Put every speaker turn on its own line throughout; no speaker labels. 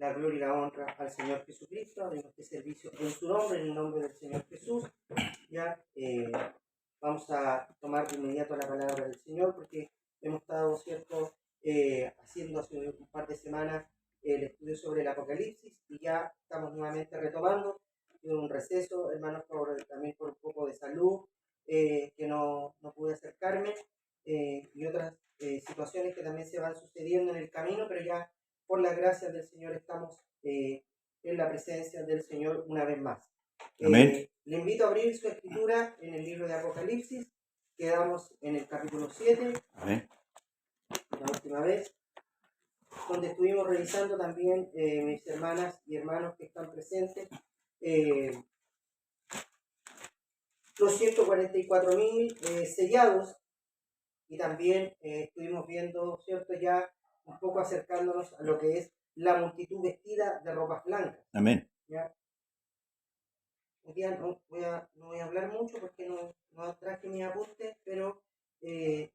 la gloria y la honra al Señor Jesucristo. Abrimos este servicio en su nombre, en el nombre del Señor Jesús. Ya vamos a tomar de inmediato la palabra del Señor, porque hemos estado, ¿cierto?, haciendo hace un par de semanas el estudio sobre el Apocalipsis, y ya estamos nuevamente retomando. Tuve un receso, hermanos, también por un poco de salud, que no pude acercarme, y otras situaciones que también se van sucediendo en el camino, pero ya por la gracia del Señor estamos en la presencia del Señor una vez más.
Amén.
Le invito a abrir su escritura en el libro de Apocalipsis. Quedamos en el capítulo 7,
Amén.
la última vez, donde estuvimos revisando también, mis hermanas y hermanos que están presentes, los 144.000 sellados, y también estuvimos viendo, ¿cierto?, ya un poco acercándonos a lo que es la multitud vestida de ropas blancas.
Amén.
¿Ya? Hoy día no voy a hablar mucho porque no traje mi apunte, pero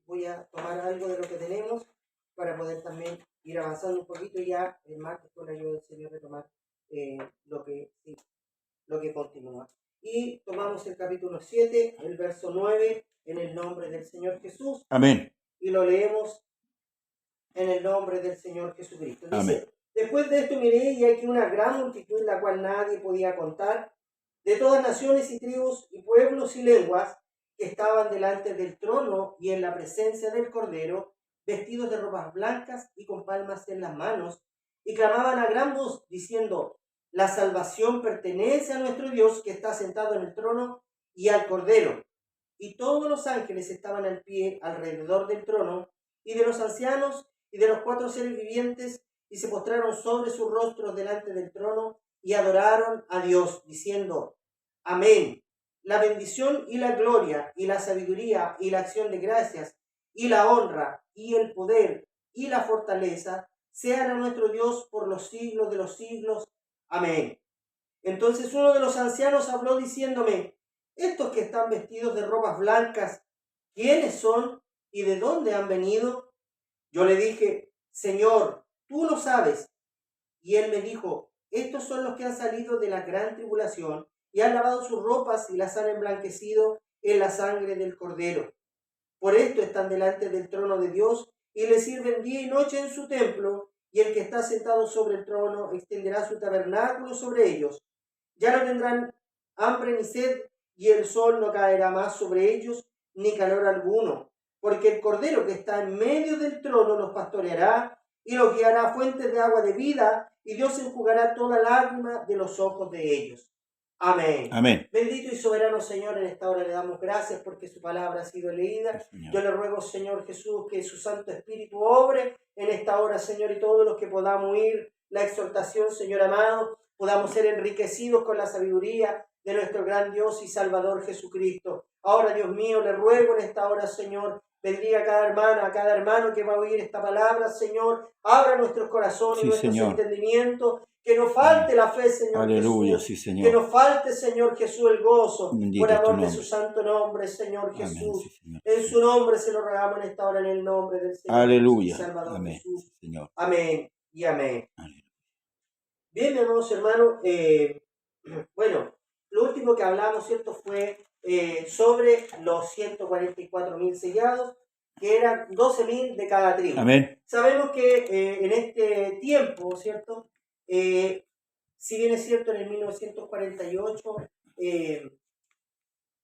voy a tomar algo de lo que tenemos para poder también ir avanzando un poquito, y ya el martes, con la ayuda del Señor, retomar lo que continúa. Y tomamos el capítulo 7, el verso 9, en el nombre del Señor Jesús.
Amén.
Y lo leemos en el nombre del Señor Jesucristo. Dice:
Amén.
Después de esto miré, y aquí una gran multitud, la cual nadie podía contar, de todas naciones y tribus y pueblos y lenguas, que estaban delante del trono y en la presencia del Cordero, vestidos de ropas blancas y con palmas en las manos, y clamaban a gran voz, diciendo: La salvación pertenece a nuestro Dios, que está sentado en el trono, y al Cordero. Y todos los ángeles estaban al pie alrededor del trono, y de los ancianos y de los 4 seres vivientes, y se postraron sobre sus rostros delante del trono, y adoraron a Dios, diciendo: Amén. La bendición y la gloria y la sabiduría y la acción de gracias y la honra y el poder y la fortaleza sean a nuestro Dios por los siglos de los siglos. Amén. Entonces uno de los ancianos habló diciéndome: Estos que están vestidos de ropas blancas, ¿quiénes son y de dónde han venido? Yo le dije: Señor, tú lo sabes. Y él me dijo: Estos son los que han salido de la gran tribulación y han lavado sus ropas y las han emblanquecido en la sangre del Cordero. Por esto están delante del trono de Dios y le sirven día y noche en su templo, y el que está sentado sobre el trono extenderá su tabernáculo sobre ellos. Ya no tendrán hambre ni sed, y el sol no caerá más sobre ellos, ni calor alguno, porque el Cordero que está en medio del trono los pastoreará y los guiará a fuentes de agua de vida, y Dios enjugará toda lágrima de los ojos de ellos. Amén.
Amén.
Bendito y soberano Señor, en esta hora le damos gracias porque su palabra ha sido leída.
Sí, Señor.
Yo le ruego, Señor Jesús, que su Santo Espíritu obre en esta hora, Señor, y todos los que podamos oír la exhortación, Señor amado, podamos ser enriquecidos con la sabiduría de nuestro gran Dios y Salvador Jesucristo. Ahora, Dios mío, le ruego en esta hora, Señor, bendiga a cada hermana, a cada hermano que va a oír esta palabra, Señor. Abra nuestros corazones,
Sí,
nuestros
Señor.
entendimientos. Que nos falte la fe, Señor
Aleluya,
Jesús.
sí, Señor.
Que nos falte, Señor Jesús, el gozo.
Bendito
Por
es tu
amor de
nombre.
su santo nombre, Señor
Amén,
Jesús.
sí, Señor.
En su nombre se lo rogamos en esta hora, en el nombre del Señor
Aleluya.
y Salvador
Amén,
Jesús.
sí, Señor.
Amén y amén.
Aleluya.
Bien, mis hermanos, bueno, lo último que hablamos, ¿cierto?, fue sobre los 144.000 sellados, que eran 12.000 de cada tribu.
Amén.
Sabemos que en este tiempo, ¿cierto?, si bien es cierto, en el 1948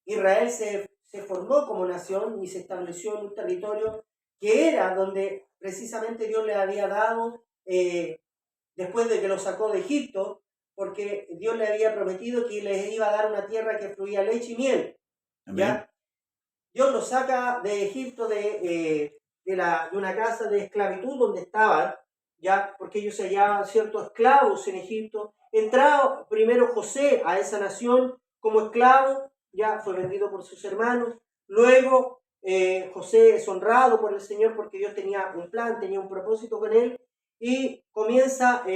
Israel se formó como nación y se estableció en un territorio que era donde precisamente Dios le había dado, después de que lo sacó de Egipto, porque Dios le había prometido que les iba a dar una tierra que fluía leche y miel.
Amén.
¿Ya? Dios los saca de Egipto, de una casa de esclavitud donde estaban, ¿ya? Porque ellos se hallaban ciertos esclavos en Egipto. Entraba primero José a esa nación como esclavo, ya fue vendido por sus hermanos. Luego José es honrado por el Señor porque Dios tenía un plan, tenía un propósito con él, y comienza,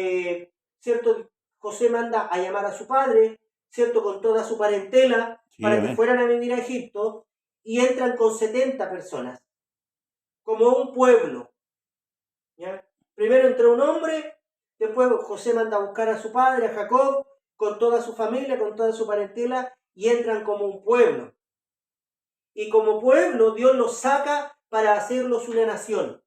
¿cierto? José manda a llamar a su padre, ¿cierto?, con toda su parentela,
Sí,
para
amén.
que fueran a vivir a Egipto, y entran con 70 personas, como un pueblo, ¿ya? Primero entró un hombre, Después José manda a buscar a su padre, a Jacob, con toda su familia, con toda su parentela, y entran como un pueblo. Y como pueblo Dios los saca para hacerlos una nación,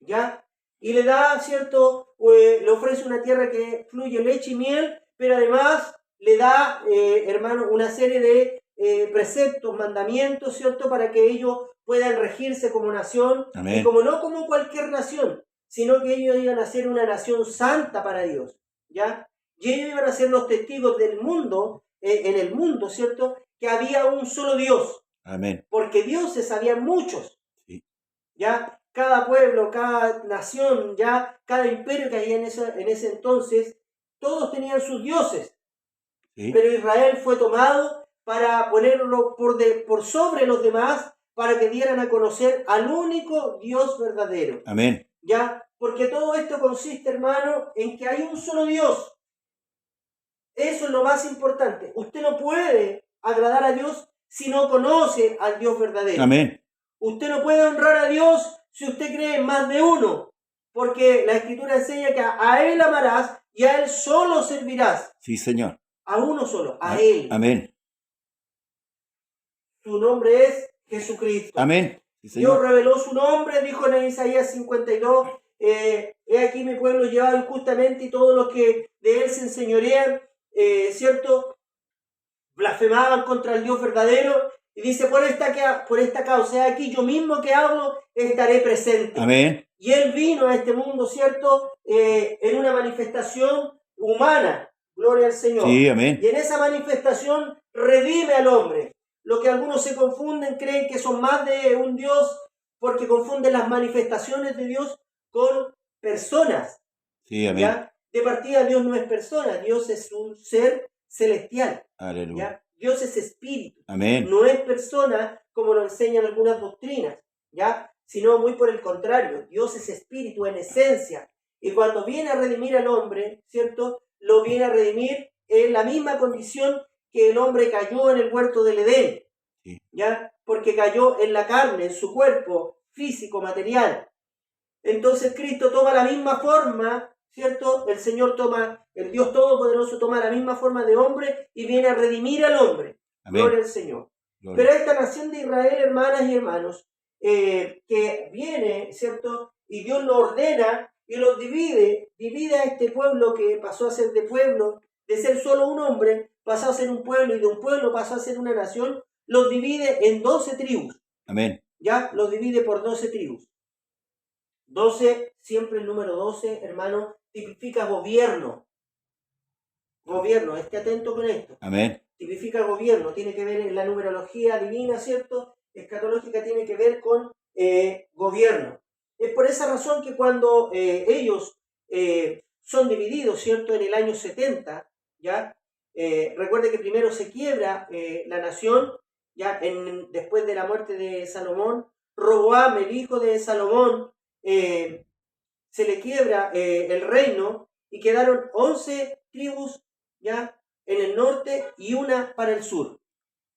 ¿ya? Y le da, ¿cierto? Le ofrece una tierra que fluye leche y miel, pero además le da, hermano, una serie de preceptos, mandamientos, ¿cierto? Para que ellos puedan regirse como nación,
Amén.
y como no como cualquier nación, sino que ellos iban a ser una nación santa para Dios, ¿ya? Y ellos iban a ser los testigos del mundo, en el mundo, ¿cierto? Que había un solo Dios,
Amén.
porque dioses había muchos,
Sí.
¿ya? Cada pueblo, cada nación, ya cada imperio que había en ese entonces, todos tenían sus dioses,
Sí.
pero Israel fue tomado para ponerlo por sobre los demás, para que dieran a conocer al único Dios verdadero,
Amén.
¿ya? Porque todo esto consiste, hermano, en que hay un solo Dios. Eso es lo más importante. Usted no puede agradar a Dios si no conoce al Dios verdadero.
Amén.
Usted no puede honrar a Dios si usted cree en más de uno, porque la Escritura enseña que a Él amarás y a Él solo servirás.
Sí, Señor.
A uno solo, a Él.
Amén.
Su nombre es Jesucristo.
Amén. Sí,
Dios
Señor.
reveló su nombre, dijo en Isaías 52, he aquí mi pueblo llevado injustamente y todos los que de Él se enseñorean, ¿cierto? Blasfemaban contra el Dios verdadero. Y dice, por esta causa, aquí yo mismo que hablo, estaré presente.
Amén.
Y Él vino a este mundo, ¿cierto? En una manifestación humana. Gloria al Señor.
Sí, amén.
Y en esa manifestación redime al hombre. Lo que algunos se confunden, creen que son más de un Dios, porque confunden las manifestaciones de Dios con personas.
Sí, amén.
¿Ya? De partida, Dios no es persona, Dios es un ser celestial.
Aleluya.
¿Ya? Dios es espíritu.
Amén.
No es persona como lo enseñan algunas doctrinas, ¿ya? Sino muy por el contrario. Dios es espíritu en esencia. Y cuando viene a redimir al hombre, ¿cierto? Lo viene a redimir en la misma condición que el hombre cayó en el huerto del Edén.
Sí.
¿Ya? Porque cayó en la carne, en su cuerpo físico, material. Entonces Cristo toma la misma forma, ¿cierto? El Señor toma, el Dios Todopoderoso toma la misma forma de hombre y viene a redimir al hombre.
Amén.
Gloria al Señor.
Gloria.
Pero esta nación de Israel, hermanas y hermanos, que viene, ¿cierto? Y Dios lo ordena y los divide a este pueblo que pasó a ser de pueblo, de ser solo un hombre, pasó a ser un pueblo y de un pueblo pasó a ser una nación, los divide en 12 tribus.
Amén.
¿Ya? Los divide por 12 tribus. 12, siempre el número 12, hermano, tipifica gobierno. Gobierno, esté atento con esto.
Amén.
Tipifica gobierno, tiene que ver en la numerología divina, ¿cierto? Escatológica tiene que ver con gobierno. Es por esa razón que cuando ellos son divididos, ¿cierto? En el año 70, ¿ya? Recuerde que primero se quiebra la nación, ¿ya? Después de la muerte de Salomón, Roboam, el hijo de Salomón, se le quiebra el reino y quedaron 11 tribus, ¿ya? En el norte y una para el sur.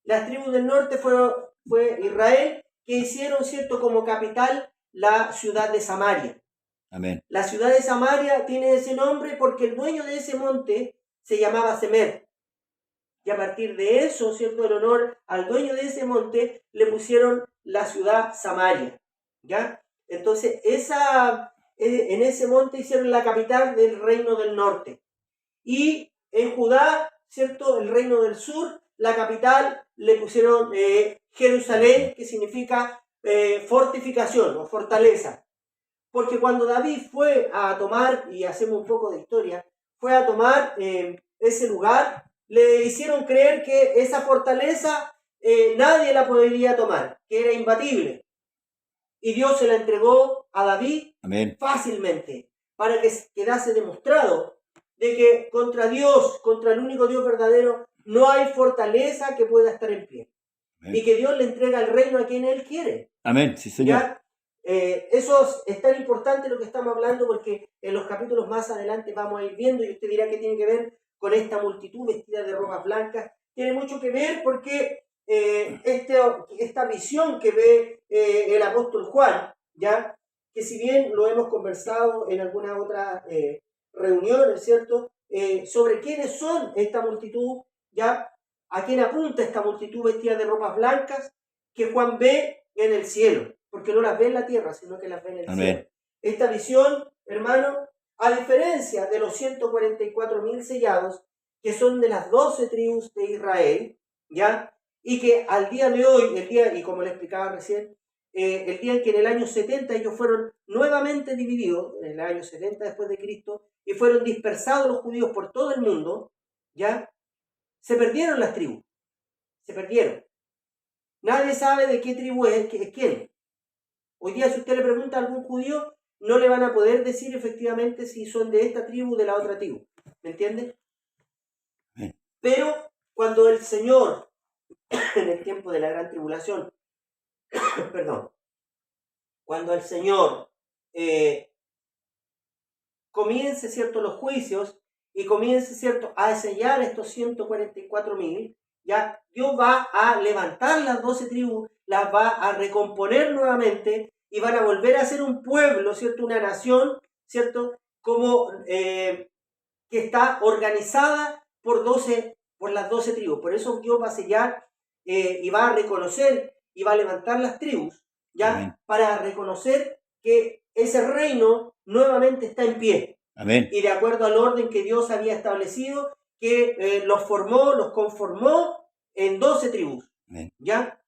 Las tribus del norte fue Israel, que hicieron, ¿cierto?, como capital la ciudad de Samaria.
Amén.
La ciudad de Samaria tiene ese nombre porque el dueño de ese monte se llamaba Semer. Y a partir de eso, ¿cierto?, en honor al dueño de ese monte, le pusieron la ciudad Samaria, ¿ya? Entonces, en ese monte hicieron la capital del reino del norte. Y en Judá, ¿cierto?, el reino del sur, la capital le pusieron Jerusalén, que significa fortificación o fortaleza. Porque cuando David fue a tomar, y hacemos un poco de historia, fue a tomar ese lugar, le hicieron creer que esa fortaleza nadie la podría tomar, que era imbatible. Y Dios se la entregó a David.
Amén.
Fácilmente, para que quedase demostrado de que contra Dios, contra el único Dios verdadero, no hay fortaleza que pueda estar en pie.
Amén.
Y que Dios le entrega el reino a quien Él quiere.
Amén. Sí, Señor.
¿Ya? Eso es tan importante lo que estamos hablando, porque en los capítulos más adelante vamos a ir viendo, y usted dirá que tiene que ver con esta multitud vestida de ropas blancas. Tiene mucho que ver porque esta visión que ve el apóstol Juan, ¿ya? Que si bien lo hemos conversado en alguna otra reuniones, ¿cierto? Sobre quiénes son esta multitud, ¿ya? A quién apunta esta multitud vestida de ropas blancas que Juan ve en el cielo, porque no las ve en la tierra, sino que las ve en el
Amén.
cielo. Esta visión, hermano, a diferencia de los 144.000 sellados, que son de las 12 tribus de Israel, ¿ya? Y que al día de hoy, y como le explicaba recién, el día en que en el año 70 ellos fueron nuevamente divididos, en el año 70 después de Cristo, y fueron dispersados los judíos por todo el mundo, ¿ya? Se perdieron las tribus, se perdieron. Nadie sabe de qué tribu es quién. Hoy día si usted le pregunta a algún judío, no le van a poder decir efectivamente si son de esta tribu o de la otra tribu. ¿Me entiende? Pero cuando el Señor, en el tiempo de la gran tribulación, perdón, cuando el Señor comience, ¿cierto?, los juicios y comience, ¿cierto?, a sellar estos 144.000, ya Dios va a levantar las 12 tribus, las va a recomponer nuevamente y van a volver a ser un pueblo, ¿cierto?, una nación, ¿cierto?, como que está organizada por las 12 tribus. Por eso Dios va a sellar y va a reconocer y va a levantar las tribus, ¿ya?
Amén.
Para reconocer que ese reino nuevamente está en pie.
Amén.
Y de acuerdo al orden que Dios había establecido, que los formó, los conformó en 12 tribus.
Amén.
¿Ya?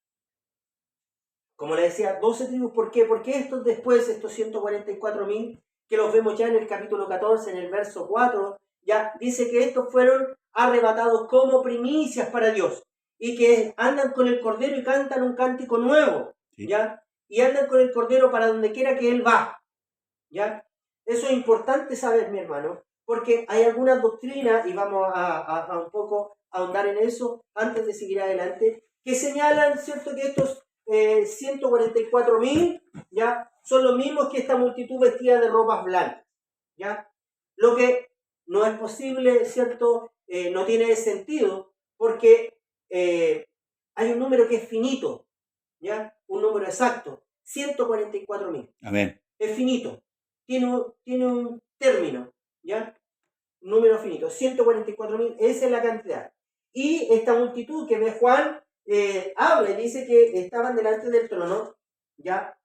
Como le decía, 12 tribus. ¿Por qué? Porque estos 144.000, que los vemos ya en el capítulo 14, en el verso 4, ya dice que estos fueron arrebatados como primicias para Dios y que andan con el Cordero y cantan un cántico nuevo,
Sí.
¿ya? Y andan con el Cordero para donde quiera que Él va, ¿ya? Eso es importante saber, mi hermano, porque hay algunas doctrinas, y vamos a un poco ahondar en eso antes de seguir adelante, que señalan, ¿cierto?, que estos 144.000, ¿ya?, son los mismos que esta multitud vestida de ropas blancas, ¿ya? Lo que no es posible, ¿cierto?, no tiene sentido, porque hay un número que es finito, ¿ya? Un número exacto, 144.000.
Amén.
Es finito, tiene un término, ¿ya? Un número finito, 144.000, esa es la cantidad. Y esta multitud que ve Juan habla y dice que estaban delante del trono, ¿ya?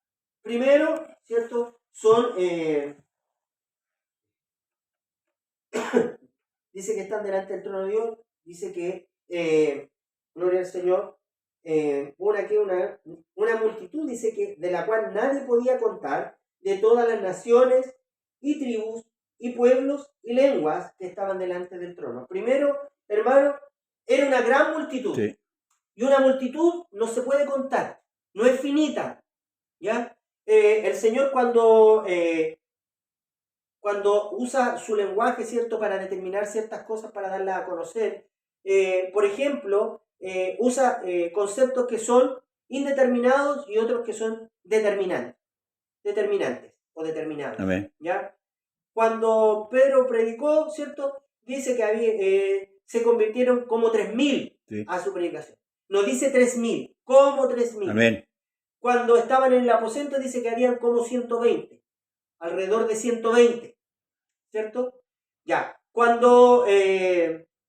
Primero, ¿cierto? Son, dice que están delante del trono de Dios, dice que, gloria al Señor, una multitud, dice que de la cual nadie podía contar, de todas las naciones y tribus y pueblos y lenguas que estaban delante del trono. Primero, hermano, era una gran multitud.
Sí.
Y una multitud no se puede contar, no es finita, ¿ya? El Señor cuando usa su lenguaje, ¿cierto?, para determinar ciertas cosas, para darlas a conocer, por ejemplo, usa conceptos que son indeterminados y otros que son determinantes o determinados.
Amén.
¿Ya? Cuando Pedro predicó, ¿cierto?, dice que se convirtieron como 3.000
Sí.
a su predicación. No dice 3.000, como 3.000.
Amén.
Cuando estaban en el aposento dice que habían como 120, alrededor de 120, ¿cierto? Ya, cuando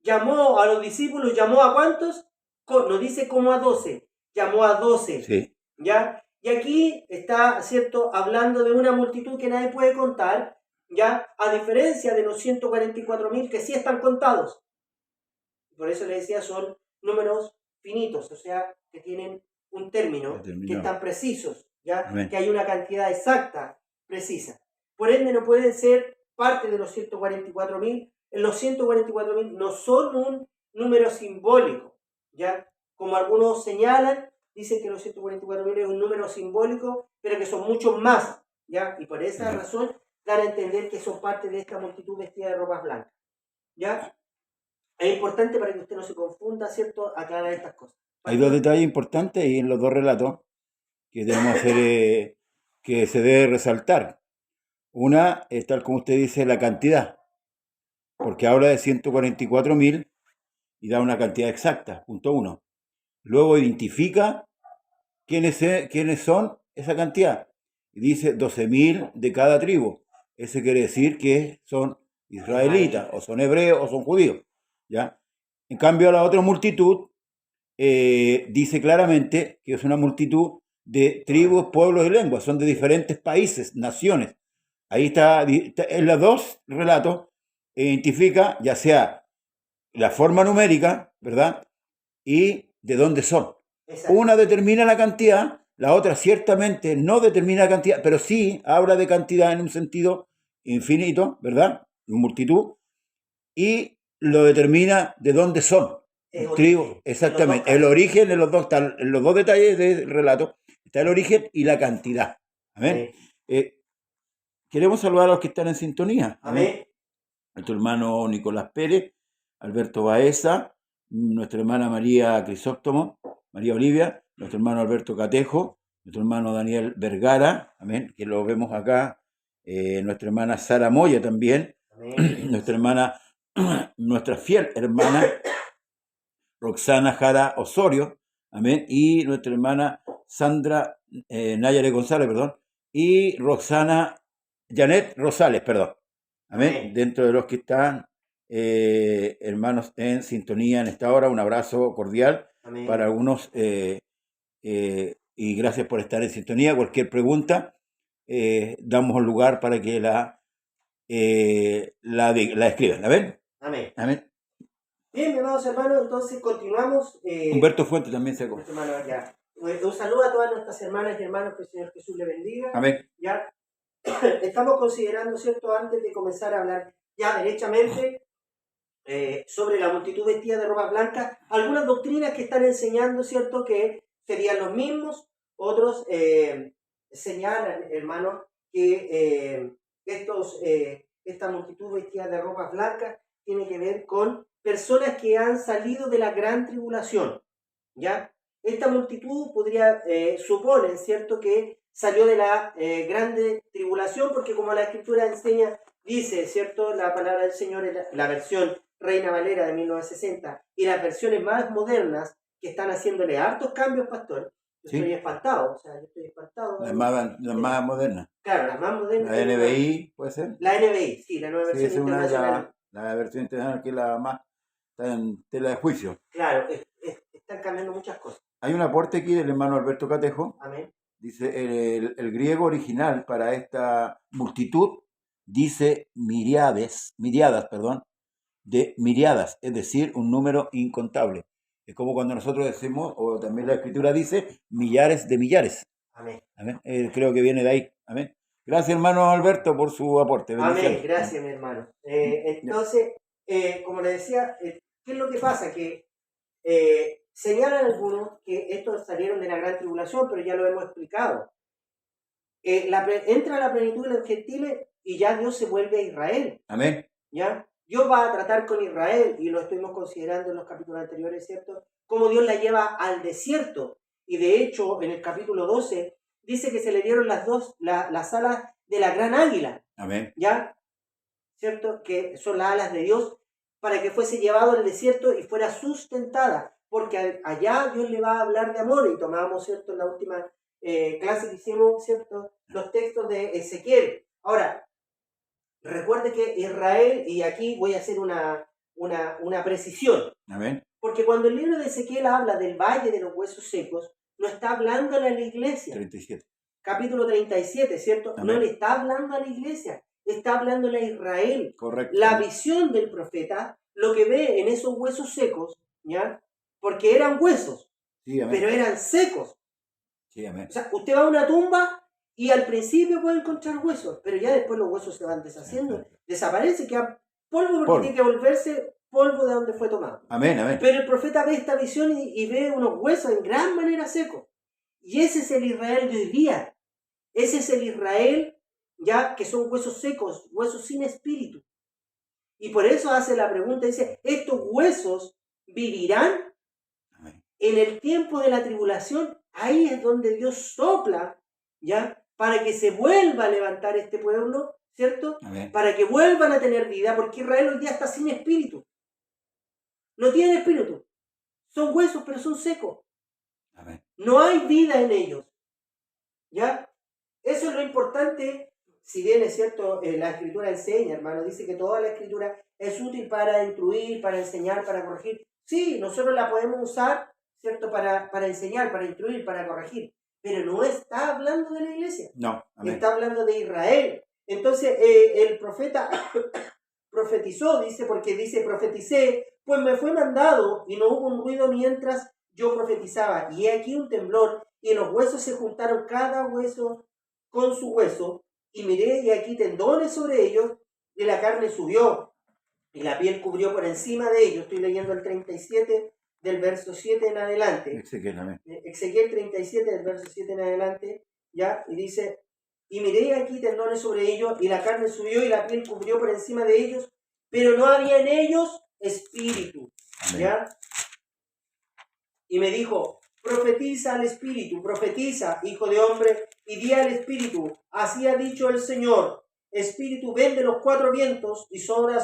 llamó a los discípulos, ¿llamó a cuántos? No dice como a 12, llamó a 12,
Sí.
¿ya? Y aquí está, ¿cierto?, hablando de una multitud que nadie puede contar, ¿ya? A diferencia de los 144.000 que sí están contados. Por eso les decía, son números finitos, o sea, que tienen un término, que están precisos, ¿ya?
Amén.
Que hay una cantidad exacta, precisa. Por ende, no pueden ser parte de los 144.000. Los 144.000 no son un número simbólico, ¿ya? Como algunos señalan, dicen que los 144.000 es un número simbólico, pero que son muchos más, ¿ya? Y por esa razón dan a entender que son parte de esta multitud vestida de ropas blancas, ¿ya? Es importante para que usted no se confunda, ¿cierto?, aclarar estas cosas.
Hay dos detalles importantes y en los dos relatos que debemos hacer, que se debe resaltar. Una es, tal como usted dice, la cantidad, porque habla de 144.000 y da una cantidad exacta, punto uno. Luego identifica quiénes son esa cantidad y dice 12.000 de cada tribu. Eso quiere decir que son israelitas, o son hebreos o son judíos. ¿Ya? En cambio, la otra multitud dice claramente que es una multitud de tribus, pueblos y lenguas, son de diferentes países, naciones. Ahí está, en los dos relatos identifica ya sea la forma numérica, ¿verdad? Y de dónde son.
Exacto.
Una determina la cantidad, la otra ciertamente no determina la cantidad, pero sí habla de cantidad en un sentido infinito, ¿verdad? Multitud, y lo determina de dónde son.
Es
Tribu,
origen,
exactamente. El origen en los dos detalles del relato está el origen y la cantidad. Amén. Queremos saludar a los que están en sintonía.
Amén.
Nuestro hermano Nicolás Pérez, Alberto Baeza, nuestra hermana María Crisóstomo, María Olivia, nuestro hermano Alberto Catejo, nuestro hermano Daniel Vergara, amén, que lo vemos acá, nuestra hermana Sara Moya también,
Amén.
nuestra fiel hermana Roxana Jara Osorio, amén, y nuestra hermana Sandra Nayare González, perdón, y Roxana Janet Rosales, perdón, amén,
Amén.
dentro de los que están hermanos en sintonía en esta hora, un abrazo cordial
Amén.
para algunos y gracias por estar en sintonía. Cualquier pregunta, damos lugar para que la escriban, ¿amén?
Amén.
Amén.
Bien, mis amados hermanos, entonces continuamos.
Humberto Fuentes también se
hermano, ya. Un saludo a todas nuestras hermanas y hermanos, que el Señor Jesús le bendiga.
Amén.
Ya. Estamos considerando, ¿cierto?, antes de comenzar a hablar ya derechamente sobre la multitud vestida de ropas blancas, algunas doctrinas que están enseñando, ¿cierto?, que serían los mismos. Otros señalan, hermanos, que esta multitud vestida de ropas blancas tiene que ver con personas que han salido de la gran tribulación, ¿ya? Esta multitud podría suponer, ¿cierto?, que salió de la grande tribulación, porque como la Escritura enseña, dice, ¿cierto?, la palabra del Señor en la versión Reina Valera de 1960 y las versiones más modernas que están haciéndole hartos cambios, pastor. Yo
Sí.
estoy espantado, yo estoy espantado.
Las más modernas.
Claro, las más modernas.
La NBI, ¿puede ser?
La NBI, sí, la nueva versión internacional.
La versión internacional que es la más, está en tela de juicio.
Claro, están cambiando muchas cosas.
Hay un aporte aquí del hermano Alberto Catejo.
Amén.
Dice, el griego original para esta multitud dice miriadas, de miriadas, es decir, un número incontable. Es como cuando nosotros decimos, o también la Escritura dice, millares de millares.
Amén.
Amén. Creo que viene de ahí. Amén. Gracias, hermano Alberto, por su aporte.
Amén. Gracias, mi hermano. Entonces, como le decía, ¿qué es lo que pasa? Que señalan algunos que estos salieron de la gran tribulación, pero ya lo hemos explicado. Entra la plenitud de los gentiles y ya Dios se vuelve a Israel.
Amén.
¿Ya? Dios va a tratar con Israel, y lo estuvimos considerando en los capítulos anteriores, ¿cierto? Cómo Dios la lleva al desierto. Y de hecho, en el capítulo 12, dice que se le dieron las alas de la gran águila.
Amén.
¿Ya? ¿Cierto? Que son las alas de Dios, para que fuese llevado al desierto y fuera sustentada. Porque allá Dios le va a hablar de amor. Y tomábamos, ¿cierto?, en la última clase que hicimos, ¿cierto?, los textos de Ezequiel. Ahora, recuerde que Israel, y aquí voy a hacer una precisión.
Amén.
Porque cuando el libro de Ezequiel habla del valle de los huesos secos, no está hablando a la iglesia.
37.
Capítulo 37, ¿cierto?
Amén.
No le está hablando a la iglesia, está hablando a Israel.
Correcto.
La visión del profeta, lo que ve en esos huesos secos, ¿ya? Porque eran huesos,
sí, amén,
pero eran secos.
Sí, amén.
O sea, usted va a una tumba y al principio puede encontrar huesos, pero ya después los huesos se van deshaciendo, desaparece, queda polvo, porque tiene que volverse polvo de donde fue tomado.
Amén, amén.
Pero el profeta ve esta visión y ve unos huesos en gran manera secos. Y ese es el Israel de hoy día. Ese es el Israel, ya que son huesos secos, huesos sin espíritu. Y por eso hace la pregunta, dice, ¿estos huesos vivirán? Amén. En el tiempo de la tribulación? Ahí es donde Dios sopla, ¿ya?, para que se vuelva a levantar este pueblo, ¿cierto? Amén. Para que vuelvan a tener vida, porque Israel hoy día está sin espíritu. No tiene espíritu. Son huesos, pero son secos. Amén. No hay vida en ellos. ¿Ya? Eso es lo importante, si bien es cierto, la Escritura enseña, hermano, dice que toda la Escritura es útil para instruir, para enseñar, para corregir. Sí, nosotros la podemos usar, ¿cierto? Para enseñar, para instruir, para corregir. Pero no está hablando de la iglesia.
No, amén.
Está hablando de Israel. Entonces, el profeta profetizó, dice, porque dice, profeticé, pues me fue mandado y no hubo un ruido mientras yo profetizaba. Y he aquí un temblor y los huesos se juntaron cada hueso con su hueso. Y miré y aquí tendones sobre ellos y la carne subió y la piel cubrió por encima de ellos. Estoy leyendo el 37 del verso 7 en adelante.
Ezequiel, amén.
Ezequiel 37 del verso 7 en adelante, ¿ya? Y dice, y miré aquí tendones sobre ellos, y la carne subió y la piel cubrió por encima de ellos, pero no había en ellos espíritu, ¿ya? Y me dijo, profetiza al espíritu, profetiza, hijo de hombre, y di al espíritu, así ha dicho el Señor, espíritu, ven de los cuatro vientos y sopla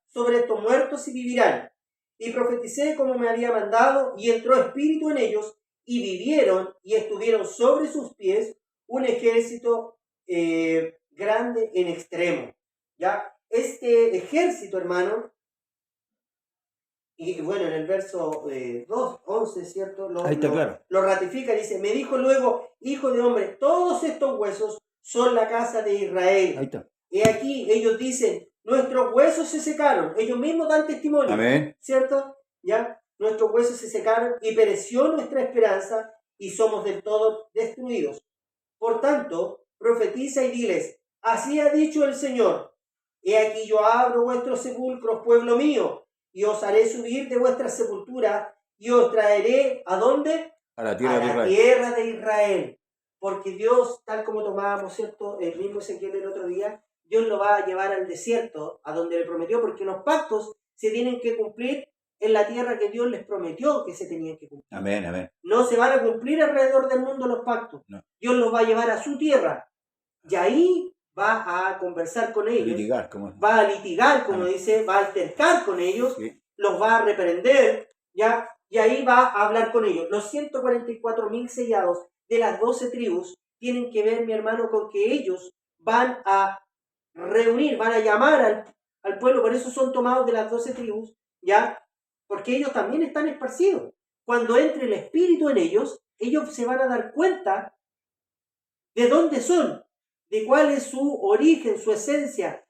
sobre estos muertos y vivirán. Y profeticé como me había mandado, y entró espíritu en ellos, y vivieron, y estuvieron sobre sus pies un ejército grande en extremo. ¿Ya? Este ejército, hermano, y bueno, en el verso 2, 11, ¿cierto?
Ahí está claro.
Lo ratifica, dice, me dijo luego, hijo de hombre, todos estos huesos son la casa de Israel.
Ahí está.
Y aquí ellos dicen, nuestros huesos se secaron. Ellos mismos dan testimonio.
Amén.
¿Cierto? ¿Ya? Nuestros huesos se secaron y pereció nuestra esperanza y somos del todo destruidos. Por tanto, profetiza y diles, así ha dicho el Señor, he aquí yo abro vuestros sepulcros, pueblo mío, y os haré subir de vuestra sepultura y os traeré, ¿a dónde?
A la tierra,
tierra de Israel. Porque Dios, tal como tomábamos, ¿cierto? El mismo Ezequiel el otro día, Dios lo va a llevar al desierto, a donde le prometió, porque los pactos se tienen que cumplir en la tierra que Dios les prometió que se tenían que cumplir.
Amén, amén.
No se van a cumplir alrededor del mundo los pactos.
No.
Dios los va a llevar a su tierra. Y ahí va a conversar con ellos.
Litigar,
va a litigar, como dice, va a altercar con ellos, sí. Los va a reprender, ¿ya? Y ahí va a hablar con ellos. Los 144.000 sellados de las 12 tribus tienen que ver, mi hermano, con que ellos van a reunir, van a llamar al pueblo, por eso son tomados de las 12 tribus, ¿ya? Porque ellos también están esparcidos. Cuando entre el Espíritu en ellos se van a dar cuenta de dónde son, de cuál es su origen, su esencia,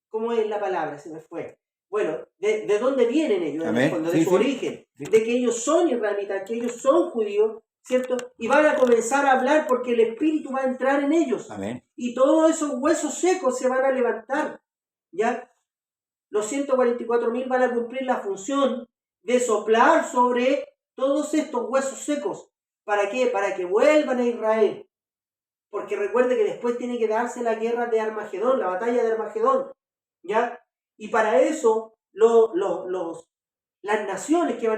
¿cómo es la palabra? Se me fue. Bueno, de dónde vienen ellos, en el fondo, de su origen, de que ellos son israelitas, que ellos son judíos, ¿cierto? Y van a comenzar a hablar porque el Espíritu va a entrar en ellos.
Amén.
Y todos esos huesos secos se van a levantar, ¿ya? Los 144.000 van a cumplir la función de soplar sobre todos estos huesos secos. ¿Para qué? Para que vuelvan a Israel. Porque recuerde que después tiene que darse la guerra de Armagedón, la batalla de Armagedón, ¿ya? Y para eso las naciones que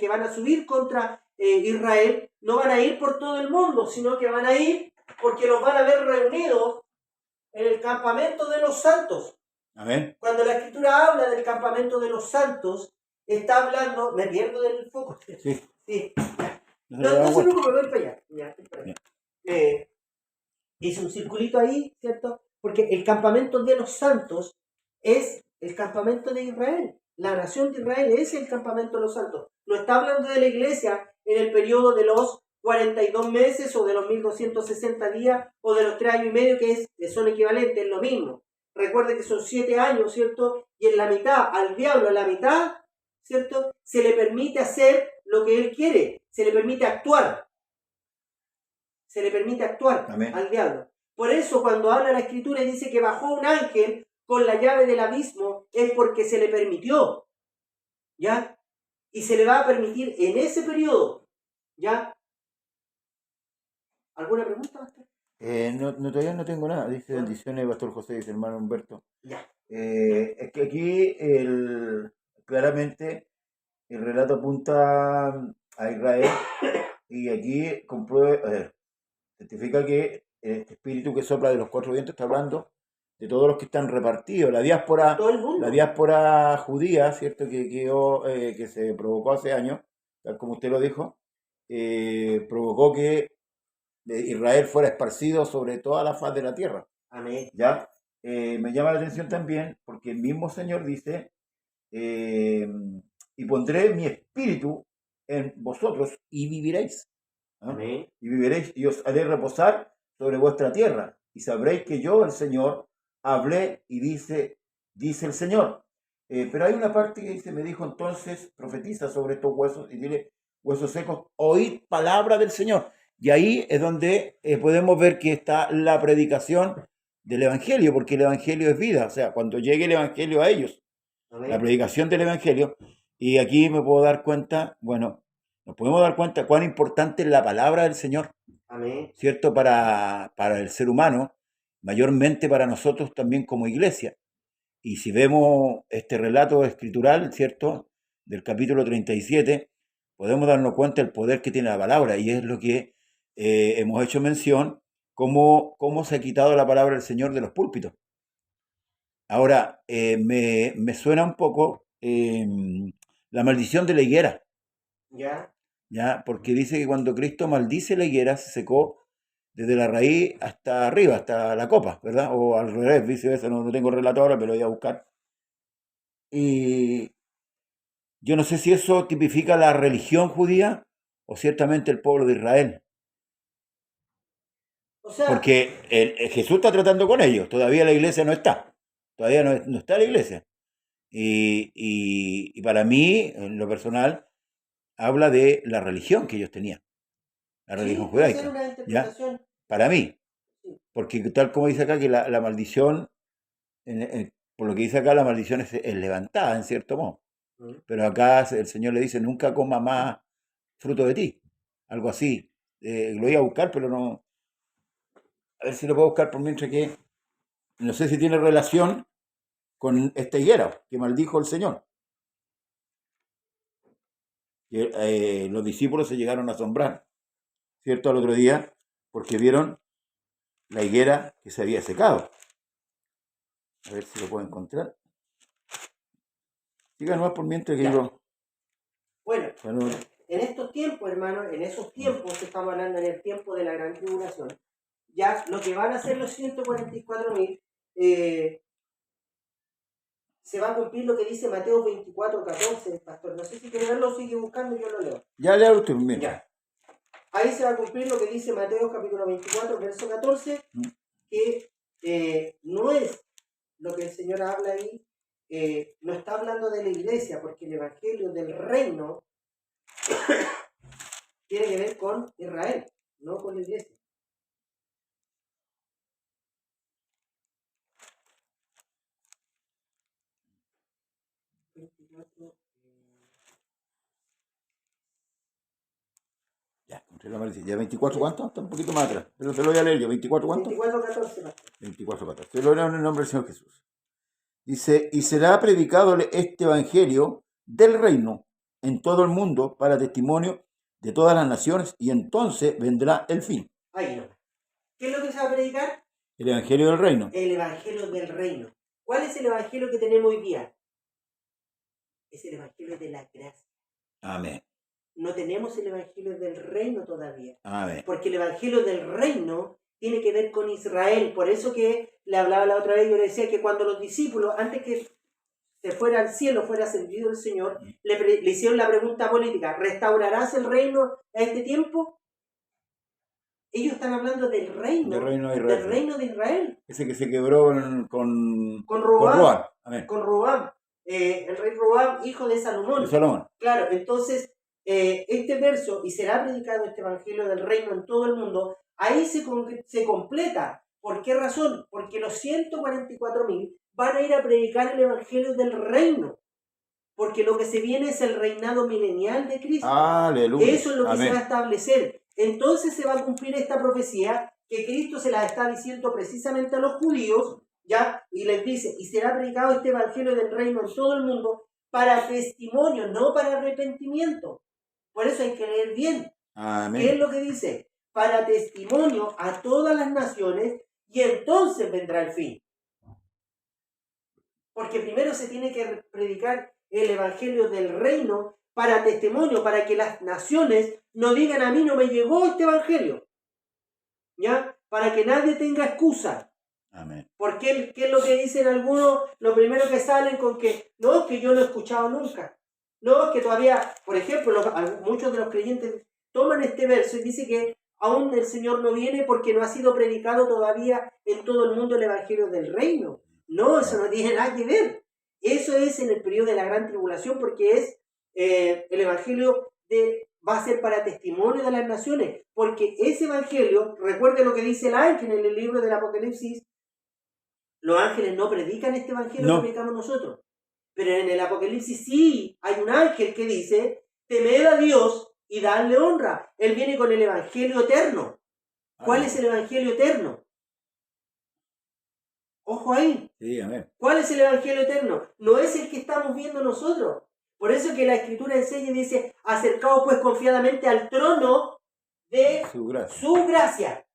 van a subir contra Israel no van a ir por todo el mundo, sino que van a ir porque los van a ver reunidos en el campamento de los santos.
Amén.
Cuando la Escritura habla del campamento de los santos, está hablando, me pierdo del foco. Sí. No se preocupe, voy para allá. Hice un circulito ahí, ¿cierto? Porque el campamento de los santos es el campamento de Israel. La nación de Israel es el campamento de los santos. No está hablando de la iglesia en el periodo de los 42 meses o de los 1260 días o de los 3 años y medio que son equivalentes, es lo mismo. Recuerde que son 7 años, ¿cierto? Y en la mitad, al diablo en la mitad, ¿cierto? Se le permite hacer lo que él quiere, se le permite actuar. Se le permite actuar. Amén. Al diablo. Por eso cuando habla la Escritura y dice que bajó un ángel con la llave del abismo, es porque se le permitió, ¿ya? Y se le va a permitir en ese periodo, ¿ya? ¿Alguna pregunta, Pastor?
Todavía no tengo nada. Dice bendiciones, Pastor José, dice hermano Humberto.
Ya.
Es que aquí claramente el relato apunta a Israel y aquí certifica que este espíritu que sopla de los 4 vientos está hablando de todos los que están repartidos, la diáspora judía, ¿cierto? Que se provocó hace años, tal como usted lo dijo, provocó que Israel fuera esparcido sobre toda la faz de la tierra.
Amén.
¿Ya? Me llama la atención también porque el mismo Señor dice, y pondré mi espíritu en vosotros y viviréis. ¿Ah?
Amén.
Y viviréis y os haré reposar sobre vuestra tierra. Y sabréis que yo, el Señor, hablé y dice el Señor. Pero hay una parte que dice, me dijo entonces, profetiza sobre estos huesos y dile, huesos secos, oíd palabra del Señor. Y ahí es donde podemos ver que está la predicación del Evangelio, porque el Evangelio es vida. O sea, cuando llegue el Evangelio a ellos,
Amén.
la predicación del Evangelio, y aquí me puedo dar cuenta, bueno, nos podemos dar cuenta cuán importante es la palabra del Señor,
Amén.
¿cierto? Para el ser humano, mayormente para nosotros también como iglesia. Y si vemos este relato escritural, ¿cierto? Del capítulo 37, podemos darnos cuenta del poder que tiene la palabra, y es lo que hemos hecho mención, cómo se ha quitado la palabra del Señor de los púlpitos. Ahora, me suena un poco la maldición de la higuera,
Ya.
¿ya? Porque dice que cuando Cristo maldice la higuera se secó desde la raíz hasta arriba, hasta la copa, ¿verdad? O al revés, viceversa, no tengo relato ahora, pero lo voy a buscar. Y yo no sé si eso tipifica la religión judía o ciertamente el pueblo de Israel,
O sea,
porque Jesús está tratando con ellos, todavía la iglesia no está, todavía no está la iglesia. Y para mí, en lo personal, habla de la religión que ellos tenían, la religión
sí, puede ser
judaica,
una
¿ya?
interpretación.
Para mí,
Sí.
porque tal como dice acá, que la maldición, por lo que dice acá, la maldición es levantada, en cierto modo.
Mm.
Pero acá el Señor le dice, nunca coma más fruto de ti, algo así. Lo iba a buscar, pero no, a ver si lo puedo buscar por mientras que, no sé si tiene relación con esta higuera que maldijo el Señor. Que los discípulos se llegaron a asombrar, ¿cierto? Al otro día, porque vieron la higuera que se había secado. A ver si lo puedo encontrar. Siga nomás por mientras que
Ya.
digo.
Bueno,
Bueno,
en estos tiempos, hermano, en esos tiempos, estamos hablando en el tiempo de la gran tribulación, ya lo que van a ser los 144.000, se va a cumplir lo que dice Mateo 24:14, pastor. No sé si quiere verlo, sigue buscando, yo lo leo.
ya le hablo usted por mientras.
Ya. Ahí se va a cumplir lo que dice Mateo capítulo 24, verso 14, que no es lo que el Señor habla ahí, no está hablando de la iglesia, porque el evangelio del reino tiene que ver con Israel, no con la iglesia.
Ya, encontré la maldición. ¿Ya 24 cuánto? Está un poquito más atrás. Pero se lo voy a leer yo. ¿24 cuánto?
24:14, pastor.
24, 14. Se lo leo en el nombre del Señor Jesús. Dice, y será predicado este evangelio del reino en todo el mundo para testimonio de todas las naciones, y entonces vendrá el fin.
Ahí no. ¿Qué es lo que se va a predicar?
El evangelio del reino.
El evangelio del reino. ¿Cuál es el evangelio que tenemos hoy día? Es el evangelio de la gracia.
Amén.
No tenemos el evangelio del reino todavía.
Amén.
Porque el evangelio del reino tiene que ver con Israel. Por eso que le hablaba la otra vez, yo le decía que cuando los discípulos, antes que se fuera al cielo, fuera ascendido el Señor, le hicieron la pregunta política: ¿restaurarás el reino a este tiempo? Ellos están hablando del reino,
Del reino de Israel.
del reino de Israel.
Ese que se quebró
Con
con
Robam.
Roam. Amén.
Con Robam, el rey Robam, hijo de Salomón.
De Salomón.
Claro, entonces este verso, y será predicado este evangelio del reino en todo el mundo, ahí se completa. ¿Por qué razón? Porque los 144.000 van a ir a predicar el evangelio del reino. Porque lo que se viene es el reinado milenial de Cristo.
Aleluya.
Eso es lo que
Amén.
se va a establecer. Entonces se va a cumplir esta profecía que Cristo se la está diciendo precisamente a los judíos, ¿ya? Y les dice, y será predicado este evangelio del reino en todo el mundo para testimonio, no para arrepentimiento. Por eso hay que leer bien.
Amén.
¿Qué es lo que dice? Para testimonio a todas las naciones, y entonces vendrá el fin. Porque primero se tiene que predicar el evangelio del reino para testimonio, para que las naciones no digan: a mí no me llegó este evangelio. ¿ya? Para que nadie tenga excusa.
Amén.
Porque, ¿qué es lo que dicen algunos? Lo primero que salen con que, no, que yo no he escuchado nunca. No, que todavía, por ejemplo, muchos de los creyentes toman este verso y dicen que aún el Señor no viene porque no ha sido predicado todavía en todo el mundo el Evangelio del Reino. No, eso no tiene nada que ver. Eso es en el periodo de la gran tribulación porque es el Evangelio va a ser para testimonio de las naciones. Porque ese Evangelio, recuerde lo que dice el ángel en el libro del Apocalipsis, los ángeles no predican este Evangelio que predicamos nosotros. Pero en el Apocalipsis sí hay un ángel que dice, temed a Dios y dadle honra. Él viene con el Evangelio eterno. ¿Cuál es el Evangelio eterno? Ojo ahí.
Sí, amén.
¿Cuál es el Evangelio eterno? No es el que estamos viendo nosotros. Por eso que la Escritura enseña y dice, acercaos pues confiadamente al trono de su gracia.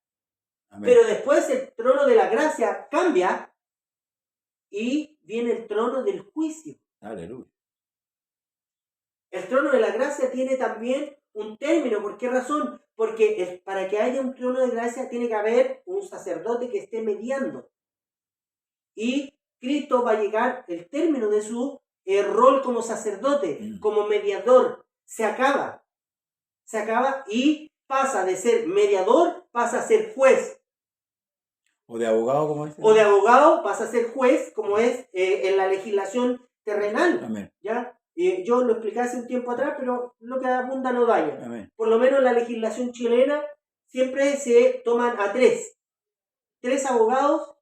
Amén. Pero después el trono de la gracia cambia y viene el trono del juicio.
Aleluya.
El trono de la gracia tiene también un término. ¿Por qué razón? Porque para que haya un trono de gracia tiene que haber un sacerdote que esté mediando. Y Cristo va a llegar, el término de su rol como sacerdote, como mediador, se acaba y pasa de ser mediador, pasa a ser juez.
O de abogado, como dice.
O de abogado pasa a ser juez, como es en la legislación terrenal.
Amén.
¿Ya? Yo lo expliqué hace un tiempo atrás, pero lo que abunda no daña.
Amén.
Por lo menos en la legislación chilena siempre se toman a tres abogados,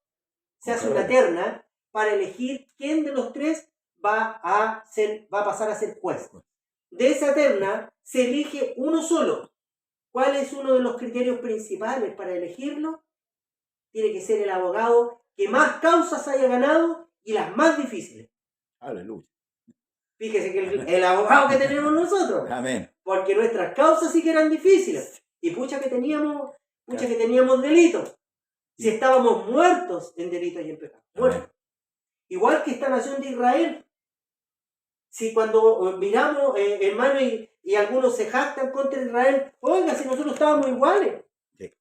se hace una terna para elegir quién de los tres va a pasar a ser juez. De esa terna se elige uno solo. ¿Cuál es uno de los criterios principales para elegirlo? Tiene que ser el abogado que más causas haya ganado y las más difíciles.
Aleluya.
Fíjese que el abogado que tenemos nosotros.
Amén.
Porque nuestras causas sí que eran difíciles. Y pucha que teníamos delitos. Si estábamos muertos en delitos y en pecados. Muertos. Igual que esta nación de Israel. Si cuando miramos, hermano, y algunos se jactan contra Israel, oiga, si nosotros estábamos iguales. Sí.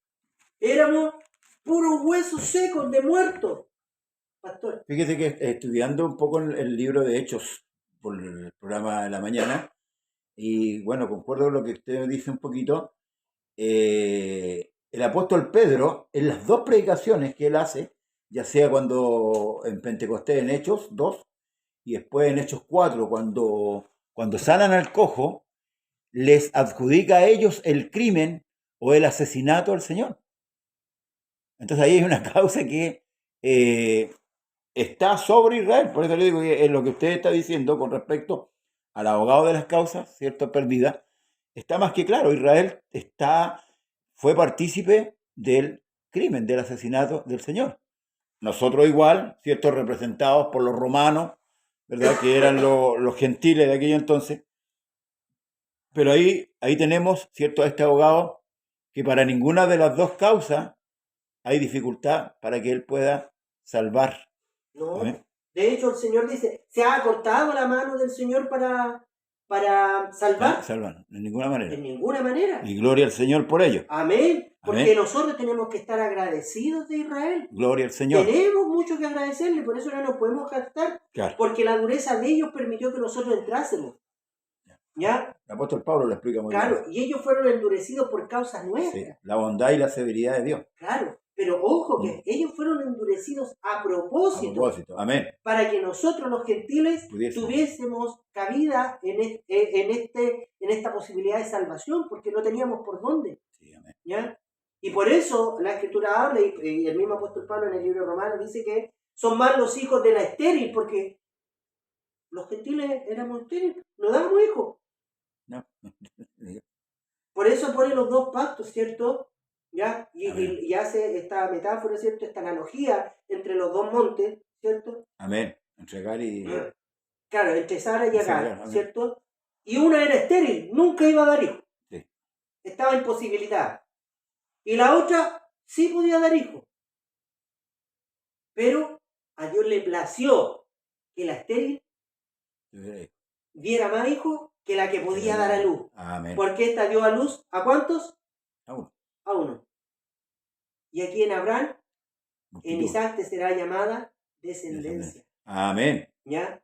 Éramos puros huesos secos de muertos. Pastor.
Fíjese que estudiando un poco el libro de Hechos por el programa de la mañana, y bueno, concuerdo con lo que usted dice un poquito, el apóstol Pedro, en las dos predicaciones que él hace, ya sea cuando en Pentecostés en Hechos 2 y después en Hechos 4, cuando sanan al cojo, les adjudica a ellos el crimen o el asesinato al Señor. Entonces ahí hay una causa que está sobre Israel. Por eso le digo que lo que usted está diciendo con respecto al abogado de las causas, ¿cierto?, perdida, está más que claro. Israel fue partícipe del crimen, del asesinato del Señor. Nosotros igual, ¿cierto?, representados por los romanos, ¿verdad?, que eran los gentiles de aquello entonces. Pero ahí tenemos, ¿cierto?, a este abogado que para ninguna de las dos causas hay dificultad para que él pueda salvar.
No. ¿Amén? De hecho, el Señor dice, se ha cortado la mano del Señor para salvar.
Salvar, de ninguna manera.
De ninguna manera.
Y gloria al Señor por ello.
Amén. Porque nosotros tenemos que estar agradecidos de Israel.
Gloria al Señor.
Tenemos mucho que agradecerle, por eso no nos podemos jactar.
Claro.
Porque la dureza de ellos permitió que nosotros entrásemos. ¿Ya?
El apóstol Pablo lo explica muy bien.
Claro, y ellos fueron endurecidos por causas nuestras.
Sí, la bondad y la severidad de Dios.
Claro, pero ojo que ellos fueron endurecidos a propósito.
A propósito, amén.
Para que nosotros los gentiles tuviésemos cabida en esta posibilidad de salvación, porque no teníamos por dónde.
Sí, amén.
¿Ya? Y por eso la Escritura habla, y el mismo apóstol Pablo en el libro romano dice que son más los hijos de la estéril, porque los gentiles éramos estériles, no dábamos hijos. No. Por eso pone los dos pactos, ¿cierto? ¿Ya? Y hace esta metáfora, ¿cierto? Esta analogía entre los dos montes, ¿cierto?
Amén. Entre Agar y...
Claro, entre Sara y Agar, ¿cierto? Y una era estéril, nunca iba a dar hijos. Sí. Estaba imposibilitada. Y la otra sí podía dar hijos. Pero a Dios le plació que la estéril diera más hijos que la que podía dar a luz.
Amén.
Porque esta dio a luz, ¿a cuántos?
A uno.
A uno. Y aquí en Abraham, en
multitud.
Isaac te será llamada descendencia.
Amén.
¿Ya?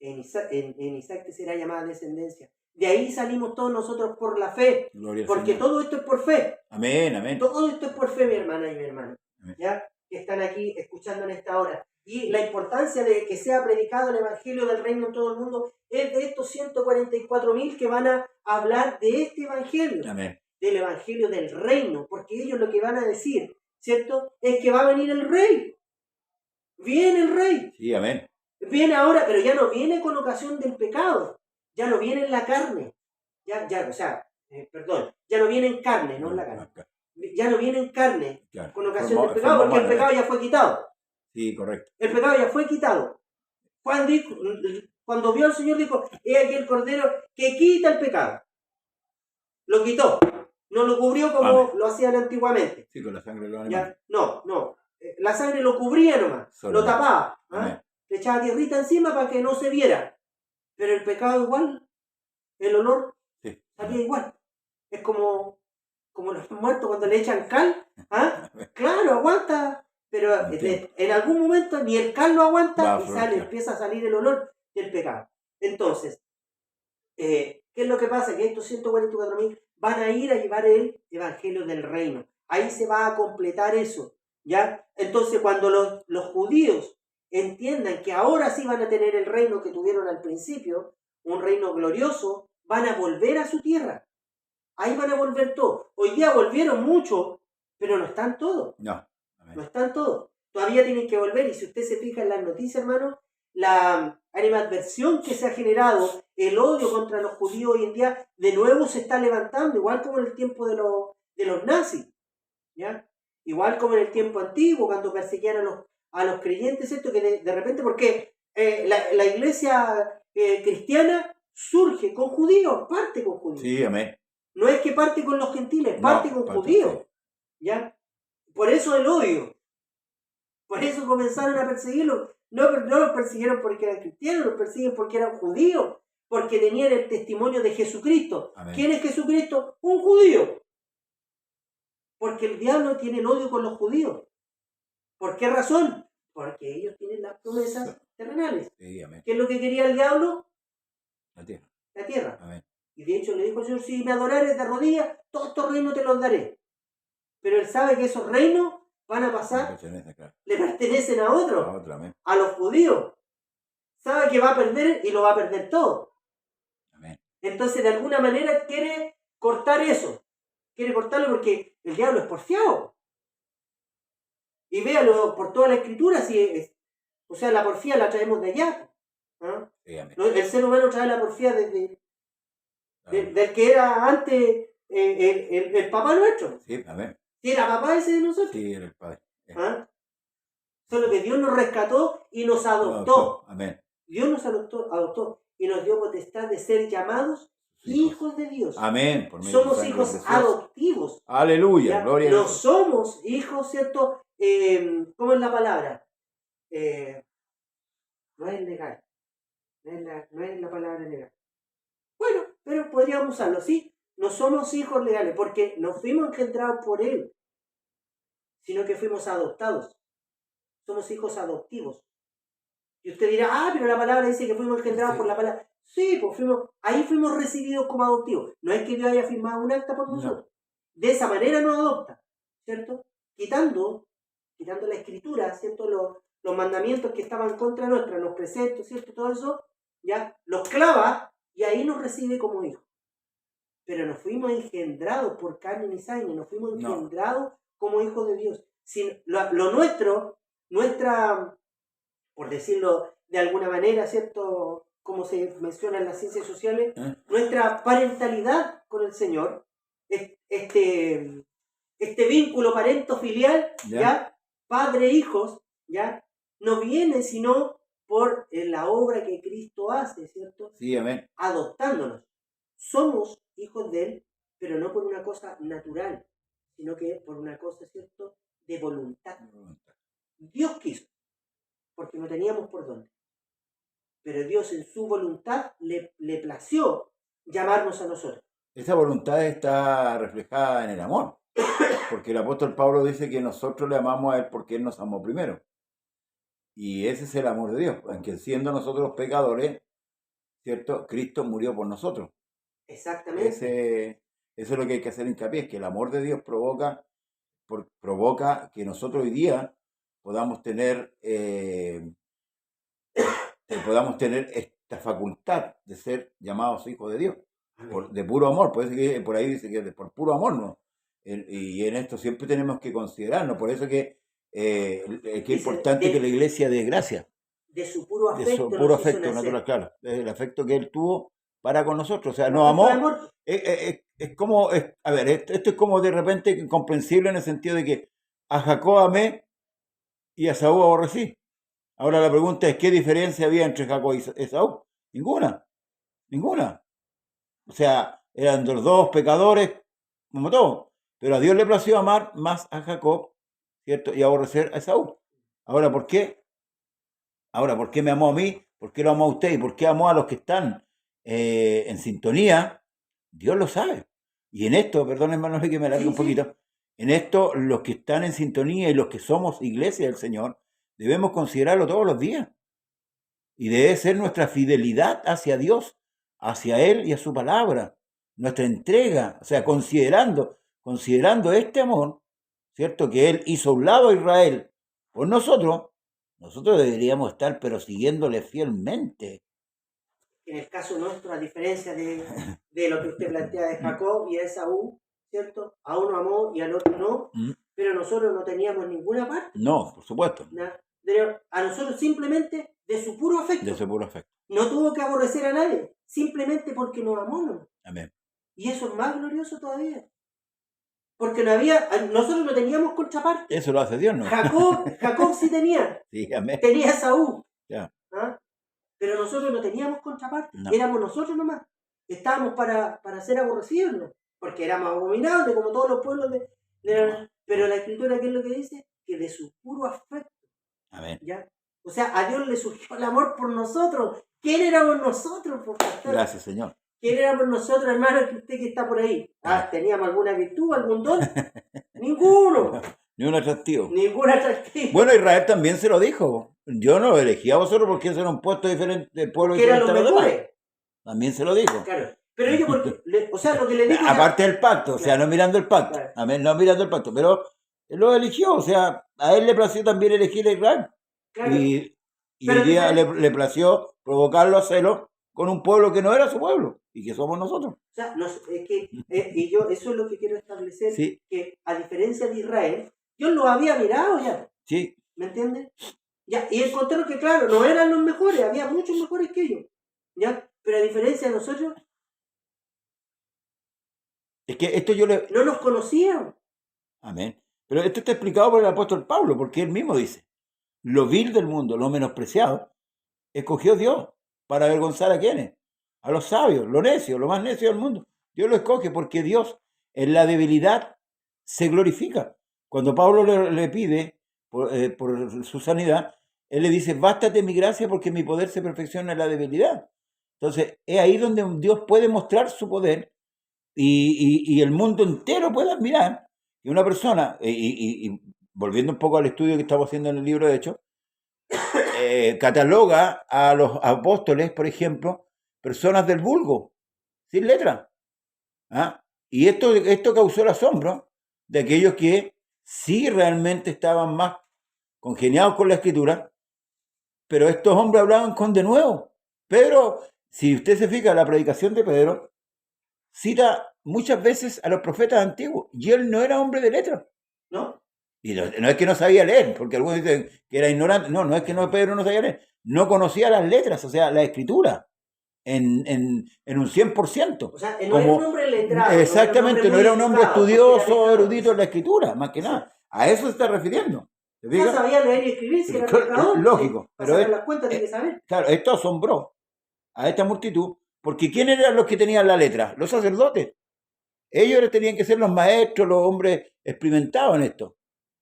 En Isaac te será llamada descendencia. De ahí salimos todos nosotros por la fe.
Gloria al
Porque
Señor.
todo esto es por fe.
Amén, amén.
Todo esto es por fe, mi hermana y mi hermano.
Amén.
¿Ya? Que están aquí escuchando en esta hora. Y la importancia de que sea predicado el Evangelio del Reino en todo el mundo es de estos 144.000 que van a hablar de este Evangelio.
Amén.
Del Evangelio del Reino. Porque ellos lo que van a decir, ¿cierto? Es que va a venir el Rey. Viene el Rey.
Sí, amén.
Viene ahora, pero ya no viene con ocasión del pecado. Ya no viene en la carne. Ya no viene en carne, no en la carne. Ya no viene en carne
Claro.
con ocasión del pecado, porque el pecado ya fue quitado.
Sí, correcto.
El pecado ya fue quitado. Juan dijo, cuando vio al Señor, dijo: he aquí el Cordero que quita el pecado. Lo quitó. No lo cubrió como lo hacían antiguamente.
Sí, con la sangre de los animales.
No. La sangre lo cubría nomás.
Solo
lo tapaba.
Amén.
Le echaba tierrita encima para que no se viera. Pero el pecado igual, el olor,
Sí.
salía igual. Es como los muertos cuando le echan cal. Claro, aguanta. Pero en algún momento ni el cal lo aguanta y empieza a salir el olor del pecado. Entonces, ¿qué es lo que pasa? Que estos 144.000 van a ir a llevar el Evangelio del Reino. Ahí se va a completar eso. ¿Ya? Entonces, cuando los judíos entiendan que ahora sí van a tener el reino que tuvieron al principio, un reino glorioso, van a volver a su tierra. Ahí van a volver todos. Hoy día volvieron muchos, pero no están todos.
No.
No están todos. Todavía tienen que volver. Y si usted se fija en las noticias, hermano, la animadversión que se ha generado, el odio contra los judíos hoy en día, de nuevo se está levantando, igual como en el tiempo de los nazis. ¿Ya? Igual como en el tiempo antiguo, cuando perseguían a los creyentes, ¿cierto? Que de repente, porque la iglesia cristiana surge con judíos, parte con judíos.
Sí, amén.
No es que parte con los gentiles, parte con judíos. Sí. ¿Ya? Por eso el odio. Por eso comenzaron a perseguirlos. No los persiguieron porque eran cristianos, los persiguen porque eran judíos, porque tenían el testimonio de Jesucristo.
Amén.
¿Quién es Jesucristo? Un judío. Porque el diablo tiene el odio con los judíos. ¿Por qué razón? Porque ellos tienen las promesas terrenales.
Sí, amén.
¿Qué es lo que quería el diablo?
La tierra.
La tierra.
Amén.
Y de hecho le dijo al Señor: si me adorares de rodillas, todos estos reinos te los daré. Pero él sabe que esos reinos van a pasar, le pertenecen a otros, a los judíos. Sabe que va a perder y lo va a perder todo.
Amén.
Entonces, de alguna manera quiere cortar eso. Quiere cortarlo porque el diablo es porfiado. Y véalo por toda la escritura, o sea, la porfía la traemos de allá.
Sí, amén.
El ser humano trae la porfía del que era antes el papá nuestro.
Sí, amén.
¿Sí era papá ese de nosotros?
Sí, era el padre.
Solo que Dios nos rescató y nos adoptó.
Amén.
Dios nos adoptó y nos dio potestad de ser llamados hijos de Dios.
Amén.
Somos hijos adoptivos.
Aleluya, gloria a Dios.
No somos hijos, ¿cierto? ¿Cómo es la palabra? No es legal. No es la palabra legal. Bueno, pero podríamos usarlo, ¿sí? No somos hijos legales porque no fuimos engendrados por Él, sino que fuimos adoptados. Somos hijos adoptivos. Y usted dirá: pero la palabra dice que fuimos engendrados por la palabra. Sí, pues ahí fuimos recibidos como adoptivos. No es que Dios haya firmado un acta por nosotros. De esa manera nos adopta, ¿cierto? Quitando la escritura, ¿cierto? Los mandamientos que estaban contra nuestra, los preceptos, ¿cierto? Todo eso, ya los clava y ahí nos recibe como hijos. Pero nos fuimos engendrados por carne y sangre, nos fuimos engendrados como hijos de Dios. Lo nuestro, por decirlo de alguna manera, ¿cierto? Como se menciona en las ciencias sociales, nuestra parentalidad con el Señor, este vínculo parento-filial, ¿ya? Padre-hijos, ¿ya? No viene sino por la obra que Cristo hace, ¿cierto?
Sí, amén.
Adoptándonos. Somos hijos de Él, pero no por una cosa natural, sino que por una cosa, ¿cierto?, de voluntad. Dios quiso, porque no teníamos por dónde. Pero Dios en su voluntad le plació llamarnos a nosotros.
Esa voluntad está reflejada en el amor. Porque el apóstol Pablo dice que nosotros le amamos a Él porque Él nos amó primero. Y ese es el amor de Dios, en que siendo nosotros pecadores, ¿cierto? Cristo murió por nosotros.
Exactamente.
Eso es lo que hay que hacer hincapié, es que el amor de Dios provoca que nosotros hoy día podamos tener, esta facultad de ser llamados hijos de Dios, de puro amor. Por eso que por ahí dice que por puro amor, ¿no? Y en esto siempre tenemos que considerarnos, por eso que es importante que la iglesia dé gracia.
De su puro afecto.
De su puro afecto natural, claro. El afecto que Él tuvo para con nosotros. O sea, nos amó. Es como, a ver, esto es como de repente incomprensible en el sentido de que a Jacob amé y a Esaú aborrecí. Ahora la pregunta es, ¿qué diferencia había entre Jacob y Esaú? Ninguna. O sea, eran los dos pecadores, como todos. Pero a Dios le plació amar más a Jacob, ¿cierto? Y aborrecer a Esaú. Ahora, ¿por qué? ¿Por qué me amó a mí? ¿Por qué lo amó a usted? ¿Y por qué amó a los que están en sintonía? Dios lo sabe. Y en esto, perdón hermano, que me alargue un poquito, en esto los que están en sintonía y los que somos iglesia del Señor, debemos considerarlo todos los días. Y debe ser nuestra fidelidad hacia Dios, hacia Él y a su palabra, nuestra entrega, o sea, considerando este amor, ¿cierto? Que Él hizo a un lado a Israel por nosotros deberíamos estar, pero siguiéndole fielmente.
En el caso nuestro, a diferencia de lo que usted plantea de Jacob y de Esaú, ¿cierto? A uno amó y al otro no, pero nosotros no teníamos ninguna parte.
No, por supuesto.
A nosotros simplemente de su puro afecto.
De su puro afecto.
No tuvo que aborrecer a nadie, simplemente porque nos amó, ¿no?
Amén.
Y eso es más glorioso todavía. Porque nosotros no teníamos contraparte.
Eso lo hace Dios, ¿no?
Jacob sí tenía.
Sí, amén.
Tenía Esaú.
Ya.
¿Ah? Pero nosotros no teníamos contraparte.
No.
Éramos nosotros nomás. Estábamos para ser aborrecidos, ¿no? Porque éramos abominables como todos los pueblos Pero la Escritura, ¿qué es lo que dice? Que de su puro afecto.
Amén.
¿Ya? O sea, a Dios le surgió el amor por nosotros. ¿Quién éramos nosotros, por favor?
Gracias, Señor.
¿Quién éramos nosotros, hermano, que usted que está por ahí? ¿Teníamos alguna virtud, algún don? Ninguno.
Ni un atractivo.
Ningún atractivo.
Bueno, Israel también se lo dijo. Yo no lo elegí a vosotros porque eso era un puesto diferente, del pueblo
que
diferente
eran los mejores.
También se lo dijo.
Claro. Pero ellos, o sea, lo que le dijo...
Aparte del pacto, o sea, no mirando el pacto.
Claro.
Amén, no mirando el pacto. Pero él lo eligió, o sea, a él le plació también elegir a Israel.
Claro.
Y hoy día le plació provocarlo a celo con un pueblo que no era su pueblo y que somos nosotros.
O sea, es que, y yo eso es lo que quiero establecer,
sí.
Que a diferencia de Israel, Dios lo había mirado ya.
Sí.
¿Me entiendes? Ya, y encontraron que, claro, no eran los mejores, había muchos mejores que ellos. ¿Ya? Pero a diferencia de nosotros,
es que esto
no nos conocían.
Amén. Pero esto está explicado por el apóstol Pablo, porque él mismo dice, lo vil del mundo, lo menospreciado, escogió Dios para avergonzar a quienes, a los sabios, lo necio, lo más necio del mundo. Dios lo escoge porque Dios en la debilidad se glorifica. Cuando Pablo le pide por su sanidad, él le dice, bástate mi gracia porque mi poder se perfecciona en la debilidad. Entonces, es ahí donde Dios puede mostrar su poder y el mundo entero puede admirar que una persona, y volviendo un poco al estudio que estamos haciendo en el libro de Hechos, cataloga a los apóstoles, por ejemplo, personas del vulgo, sin letra. ¿Ah? Y esto causó el asombro de aquellos que sí realmente estaban más congeniados con la Escritura, pero estos hombres hablaban con denuedo. Pedro, si usted se fija, la predicación de Pedro cita muchas veces a los profetas antiguos, y él no era hombre de letra.
¿No?
Y no es que no sabía leer, porque algunos dicen que era ignorante. No es que Pedro no sabía leer. No conocía las letras, o sea, la escritura, en un 100%.
O sea, no era un hombre letrado.
Exactamente, no era un hombre estudioso, erudito en la escritura, más que nada. A eso se está refiriendo.
No sabía leer y escribir, si era pecador.
Lógico.
Pero las cuentas tiene que saber.
Claro, esto asombró a esta multitud, porque ¿quiénes eran los que tenían la letra? Los sacerdotes. Ellos tenían que ser los maestros, los hombres experimentados en esto.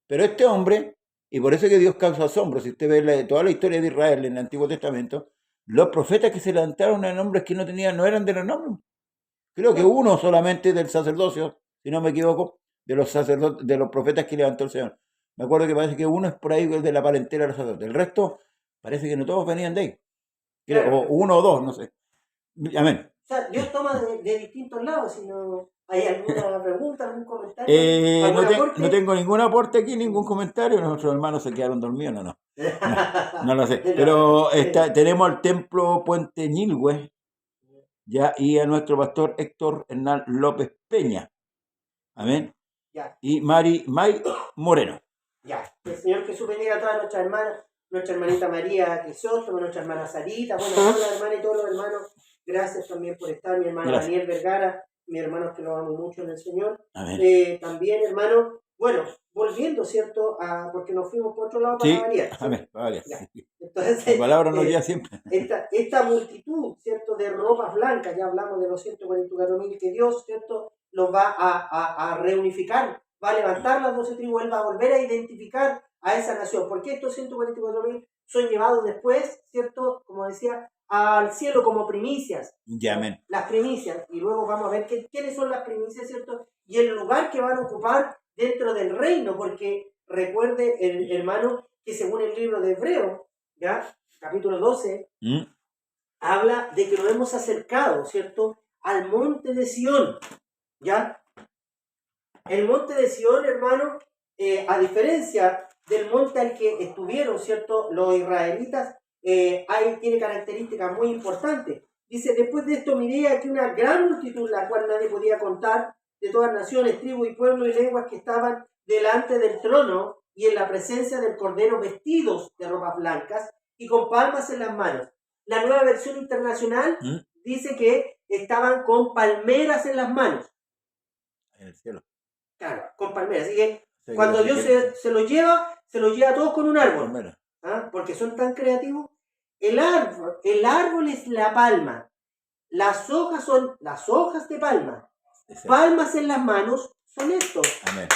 Pero este hombre, y por eso es que Dios causa asombro, si usted ve toda la historia de Israel en el Antiguo Testamento, los profetas que se levantaron eran hombres que no eran de renombre. Creo que uno solamente del sacerdocio, si no me equivoco, de los sacerdotes, de los profetas que levantó el Señor. Me acuerdo que parece que uno es por ahí el de la parentela de los sacerdotes. El resto parece que no todos venían de ahí.
Claro.
O uno o dos, no sé. Amén.
O sea, Dios toma de distintos lados. Si no hay alguna pregunta, algún comentario, algún aporte.
No tengo ningún aporte aquí, ningún comentario. Nuestros hermanos se quedaron dormidos, no. No lo sé. Pero tenemos al templo Puente Ñilgüe, ya, y a nuestro pastor Héctor Hernán López Peña. Amén.
Ya.
Y May Moreno.
Ya. El Señor Jesús bendiga a todas nuestras hermanas, nuestra hermanita María Crisóstomo, nuestra hermana Sarita, bueno, todas las hermanas y todos los hermanos. Gracias también por estar, mi hermano Daniel Vergara, mis hermanos que lo amo mucho en el Señor. También, hermano, bueno, volviendo, ¿cierto? Porque nos fuimos por otro lado para variar.
Amén, variar.
Entonces,
la palabra nos guía siempre.
Esta multitud, ¿cierto? De ropas blancas, ya hablamos de los 144.000 que Dios, ¿cierto? Los va a reunificar, va a levantar las 12 tribus, Él va a volver a identificar a esa nación. Porque estos 144.000 son llevados después, ¿cierto? Como decía, al cielo como primicias.
Ya, amén.
Las primicias. Y luego vamos a ver quiénes son las primicias, ¿cierto? Y el lugar que van a ocupar dentro del reino. Porque recuerde, hermano, que según el libro de Hebreos, ¿ya? Capítulo 12, habla de que nos hemos acercado, ¿cierto? Al monte de Sión, ¿ya? El monte de Sión, hermano, a diferencia del monte al que estuvieron, ¿cierto? Los israelitas, tiene características muy importantes. Dice, después de esto miré aquí una gran multitud, la cual nadie podía contar, de todas naciones, tribus y pueblos y lenguas que estaban delante del trono y en la presencia del Cordero, vestidos de ropas blancas y con palmas en las manos. La Nueva Versión Internacional dice que estaban con palmeras en las manos.
En el cielo.
Claro, con palmeras. Así que cuando Dios se los lleva a todos con un árbol. ¿Ah? Porque son tan creativos. El árbol es la palma. Las hojas son las hojas de palma. Palmas en las manos son estos.
Amén.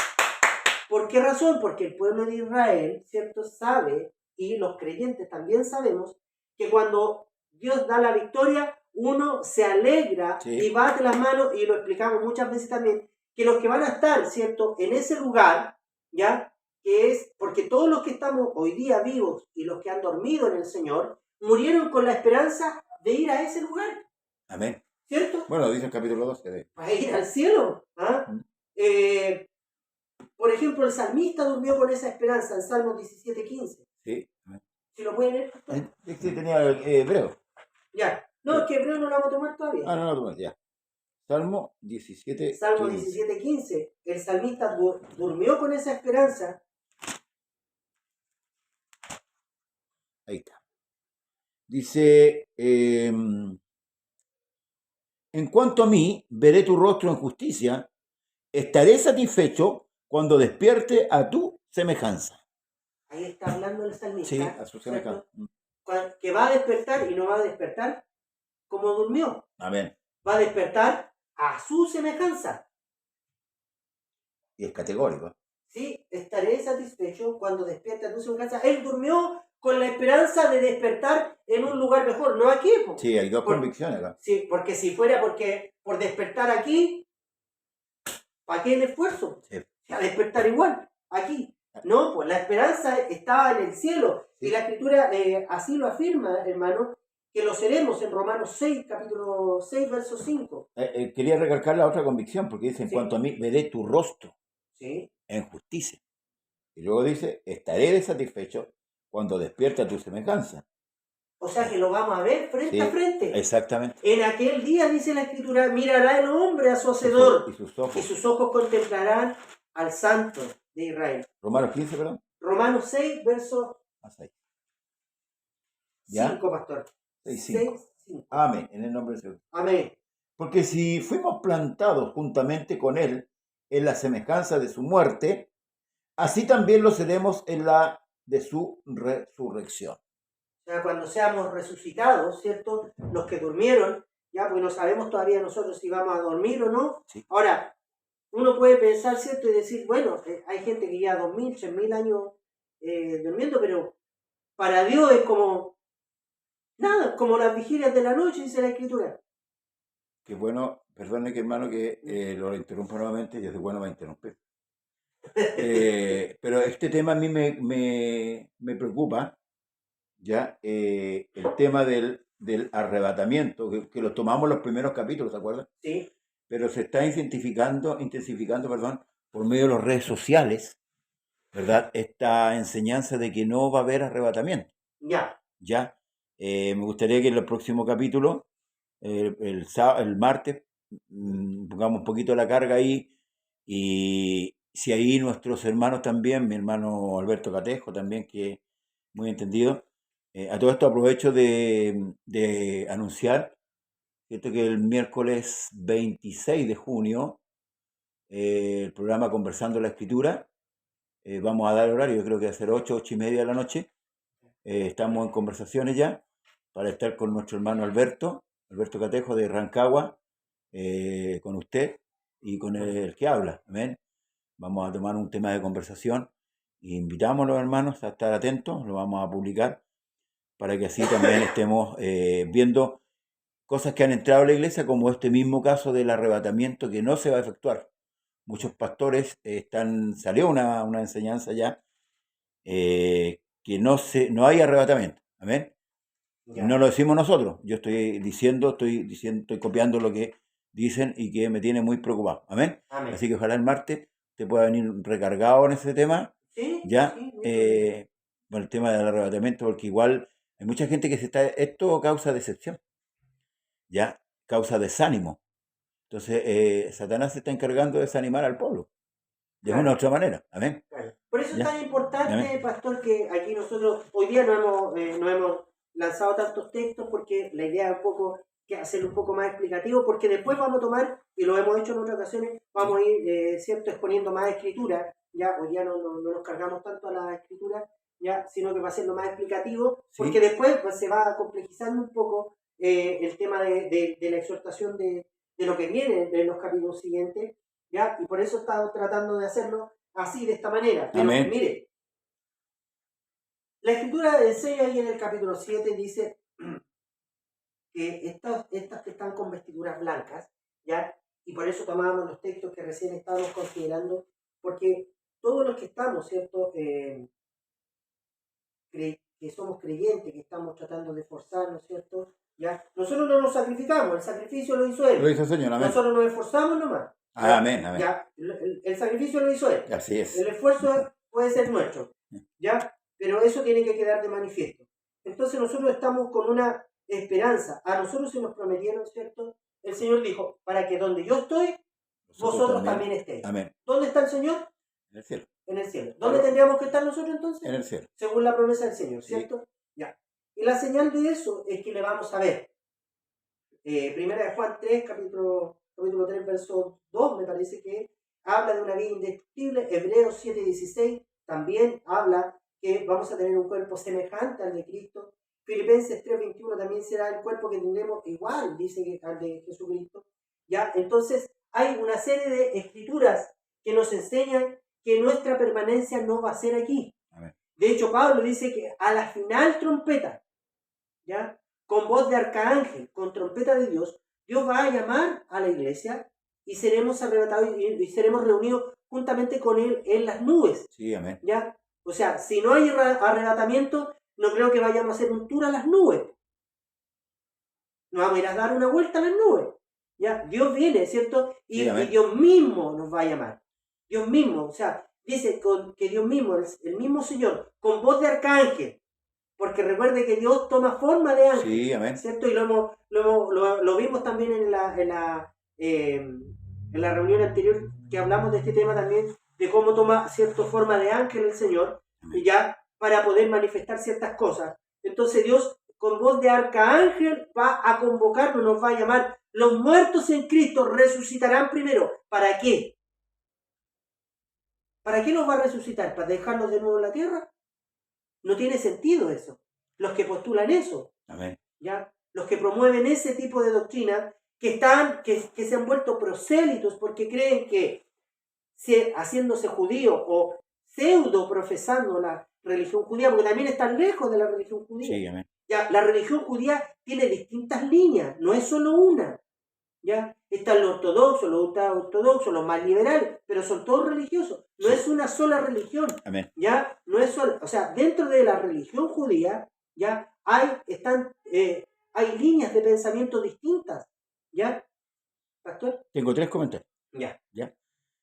¿Por qué razón? Porque el pueblo de Israel, ¿cierto? Sabe, y los creyentes también sabemos, que cuando Dios da la victoria, uno se alegra y bate las manos, y lo explicamos muchas veces también, que los que van a estar, ¿cierto? En ese lugar, ¿ya? Que es porque todos los que estamos hoy día vivos y los que han dormido en el Señor, murieron con la esperanza de ir a ese lugar.
Amén.
¿Cierto?
Bueno, dice el capítulo 12.
Para ir al cielo. ¿Ah? Por ejemplo, el salmista durmió con esa esperanza en Salmos 17:15.
Sí.
¿Si lo pueden leer?
Es que tenía hebreo.
Ya. No, es que hebreo no lo vamos a tomar todavía.
No lo tomar, ya. Salmo 17.
Salmo 17:15. El salmista durmió con esa esperanza.
Ahí está. Dice, en cuanto a mí, veré tu rostro en justicia, estaré satisfecho cuando despierte a tu semejanza.
Ahí está hablando el salmista.
Sí, a su semejanza.
Que va a despertar y no va a despertar como durmió.
Amén.
Va a despertar a su semejanza.
Y es categórico.
Sí, estaré satisfecho cuando despierte a tu semejanza. Él durmió con la esperanza de despertar en un lugar mejor, no aquí.
Sí, hay dos convicciones acá.
Sí, porque si fuera por despertar aquí, ¿para qué el esfuerzo? Sí. A despertar igual, aquí. No, pues la esperanza estaba en el cielo. Sí. Y la Escritura así lo afirma, hermano, que lo seremos en Romanos 6, capítulo 6, verso 5.
Quería recalcar la otra convicción, porque dice, en cuanto a mí, veré tu rostro en justicia. Y luego dice, estaré satisfecho cuando despierta tu semejanza.
O sea que lo vamos a ver frente a frente.
Exactamente.
En aquel día, dice la Escritura, mirará el hombre a su Hacedor, y sus ojos contemplarán al Santo de Israel.
Romanos 15, perdón.
Romanos 6, verso 5, pastor.
6, 5. Amén, en el nombre de Dios.
Amén.
Porque si fuimos plantados juntamente con Él en la semejanza de su muerte, así también lo seremos en la de su resurrección.
O sea, cuando seamos resucitados, ¿cierto? Los que durmieron, ya, porque no sabemos todavía nosotros si vamos a dormir o no. Sí. Ahora, uno puede pensar, ¿cierto? Y decir, bueno, hay gente que lleva 2.000, 3.000 años durmiendo, pero para Dios es como nada, como las vigilias de la noche, dice la Escritura.
Qué bueno, perdone que hermano que lo interrumpo nuevamente, y es de bueno va a interrumpir. Pero este tema a mí me preocupa, ¿ya? El tema del arrebatamiento, que lo tomamos los primeros capítulos, ¿se acuerdan?
Sí,
Pero se está intensificando, perdón, por medio de las redes sociales, ¿verdad? Esta enseñanza de que no va a haber arrebatamiento,
ya,
¿ya? Me gustaría que en el próximo capítulo, el martes, pongamos un poquito la carga ahí y si ahí nuestros hermanos también, mi hermano Alberto Catejo también, que es muy entendido, a todo esto aprovecho de anunciar, ¿cierto? Que el miércoles 26 de junio, el programa Conversando la Escritura, vamos a dar horario, yo creo que va a ser 8, 8:30 de la noche. Estamos en conversaciones ya para estar con nuestro hermano Alberto Catejo de Rancagua, con usted y con el que habla. Amén. Vamos a tomar un tema de conversación e invitamos a los hermanos a estar atentos, lo vamos a publicar para que así también estemos viendo cosas que han entrado a la iglesia, como este mismo caso del arrebatamiento que no se va a efectuar. Muchos pastores salió una enseñanza ya que no hay arrebatamiento. Amén. No
ya.
lo decimos nosotros. Yo estoy copiando lo que dicen y que me tiene muy preocupado. Amén.
Amén.
Así que ojalá el martes te pueda venir recargado en ese tema,
Sí,
ya,
sí, no hay problema.
con el tema del arrebatamiento, porque igual hay mucha gente que esto causa decepción, ya, causa desánimo. Entonces, Satanás se está encargando de desanimar al pueblo, de una u
Claro.
otra manera. Amén.
Claro. Por eso es
Ya,
tan importante,
amén.
pastor, que aquí nosotros hoy día no hemos lanzado tantos textos porque la idea es un poco que hacerlo un poco más explicativo, porque después vamos a tomar, y lo hemos hecho en otras ocasiones, vamos a ir, ¿cierto?, exponiendo más escritura. Ya hoy día no nos cargamos tanto a la escritura, ya, sino que va a ser lo más explicativo, porque
Sí,
después pues, se va complejizando un poco el tema de la exhortación de lo que viene en los capítulos siguientes, ya, y por eso he estado tratando de hacerlo así, de esta manera. Pero
amén.
mire, la escritura enseña ahí en el capítulo 7, dice que estas que están con vestiduras blancas, ¿ya? Y por eso tomábamos los textos que recién estábamos considerando, porque todos los que estamos, ¿cierto? Que somos creyentes, que estamos tratando de esforzarnos, ¿cierto? ¿Ya? Nosotros no nos sacrificamos, el sacrificio lo hizo
Lo
Él.
hizo el Señor, amén.
Nosotros nos esforzamos nomás, ¿ya?
Amén, amén.
¿Ya? El sacrificio lo hizo Él.
Así
El
es.
esfuerzo puede ser nuestro, ¿ya? Pero eso tiene que quedar de manifiesto. Entonces nosotros estamos con una esperanza. A nosotros se nos prometieron, ¿cierto? El Señor dijo, para que donde yo estoy, vosotros también estéis.
Amén.
¿Dónde está el Señor?
En el cielo.
En el cielo. ¿Dónde tendríamos que estar nosotros entonces?
En el cielo.
Según la promesa del Señor,
Sí.
¿cierto? Ya. Y la señal de eso es que le vamos a ver. Primera de Juan 3, capítulo 3, verso 2, me parece que habla de una vida indestructible. Hebreos 7:16 también habla que vamos a tener un cuerpo semejante al de Cristo. Filipenses 3:21 también será el cuerpo que tendremos igual, dice que al de Jesucristo. ¿Ya? Entonces hay una serie de escrituras que nos enseñan que nuestra permanencia no va a ser aquí.
Amén.
De hecho, Pablo dice que a la final trompeta, ¿ya?, con voz de arcángel, con trompeta de Dios, Dios va a llamar a la iglesia y seremos arrebatados y seremos reunidos juntamente con Él en las nubes.
Sí, amén.
¿Ya? O sea, si no hay arrebatamiento, no creo que vayamos a hacer un tour a las nubes. Nos vamos a ir a dar una vuelta a las nubes. ¿Ya? Dios viene, ¿cierto? Y,
Sí,
y Dios mismo nos va a llamar. Dios mismo, o sea, dice que Dios mismo, el mismo Señor, con voz de arcángel, porque recuerde que Dios toma forma de ángel,
sí, amén.
¿cierto? Y lo vimos también en la reunión anterior que hablamos de este tema también, de cómo toma cierta forma de ángel el Señor, y ya para poder manifestar ciertas cosas. Entonces Dios, con voz de arcángel, va a convocarnos, nos va a llamar. Los muertos en Cristo resucitarán primero. ¿Para qué? ¿Para qué nos va a resucitar? ¿Para dejarnos de nuevo en la tierra? No tiene sentido eso. Los que postulan eso,
Amén.
¿ya? Los que promueven ese tipo de doctrina, que se han vuelto prosélitos porque creen que haciéndose judío o pseudo profesando la religión judía, porque también están lejos de la religión judía.
Sí, amén.
Ya, la religión judía tiene distintas líneas, no es solo una. ¿ya? Están los ortodoxos, los ultraortodoxos, los más liberales, pero son todos religiosos. No es una sola religión,
Amén.
¿ya? No es sola, o sea, dentro de la religión judía, ¿ya? Hay líneas de pensamiento distintas, ¿ya? Pastor.
Tengo 3 comentarios.
Ya.
¿Ya?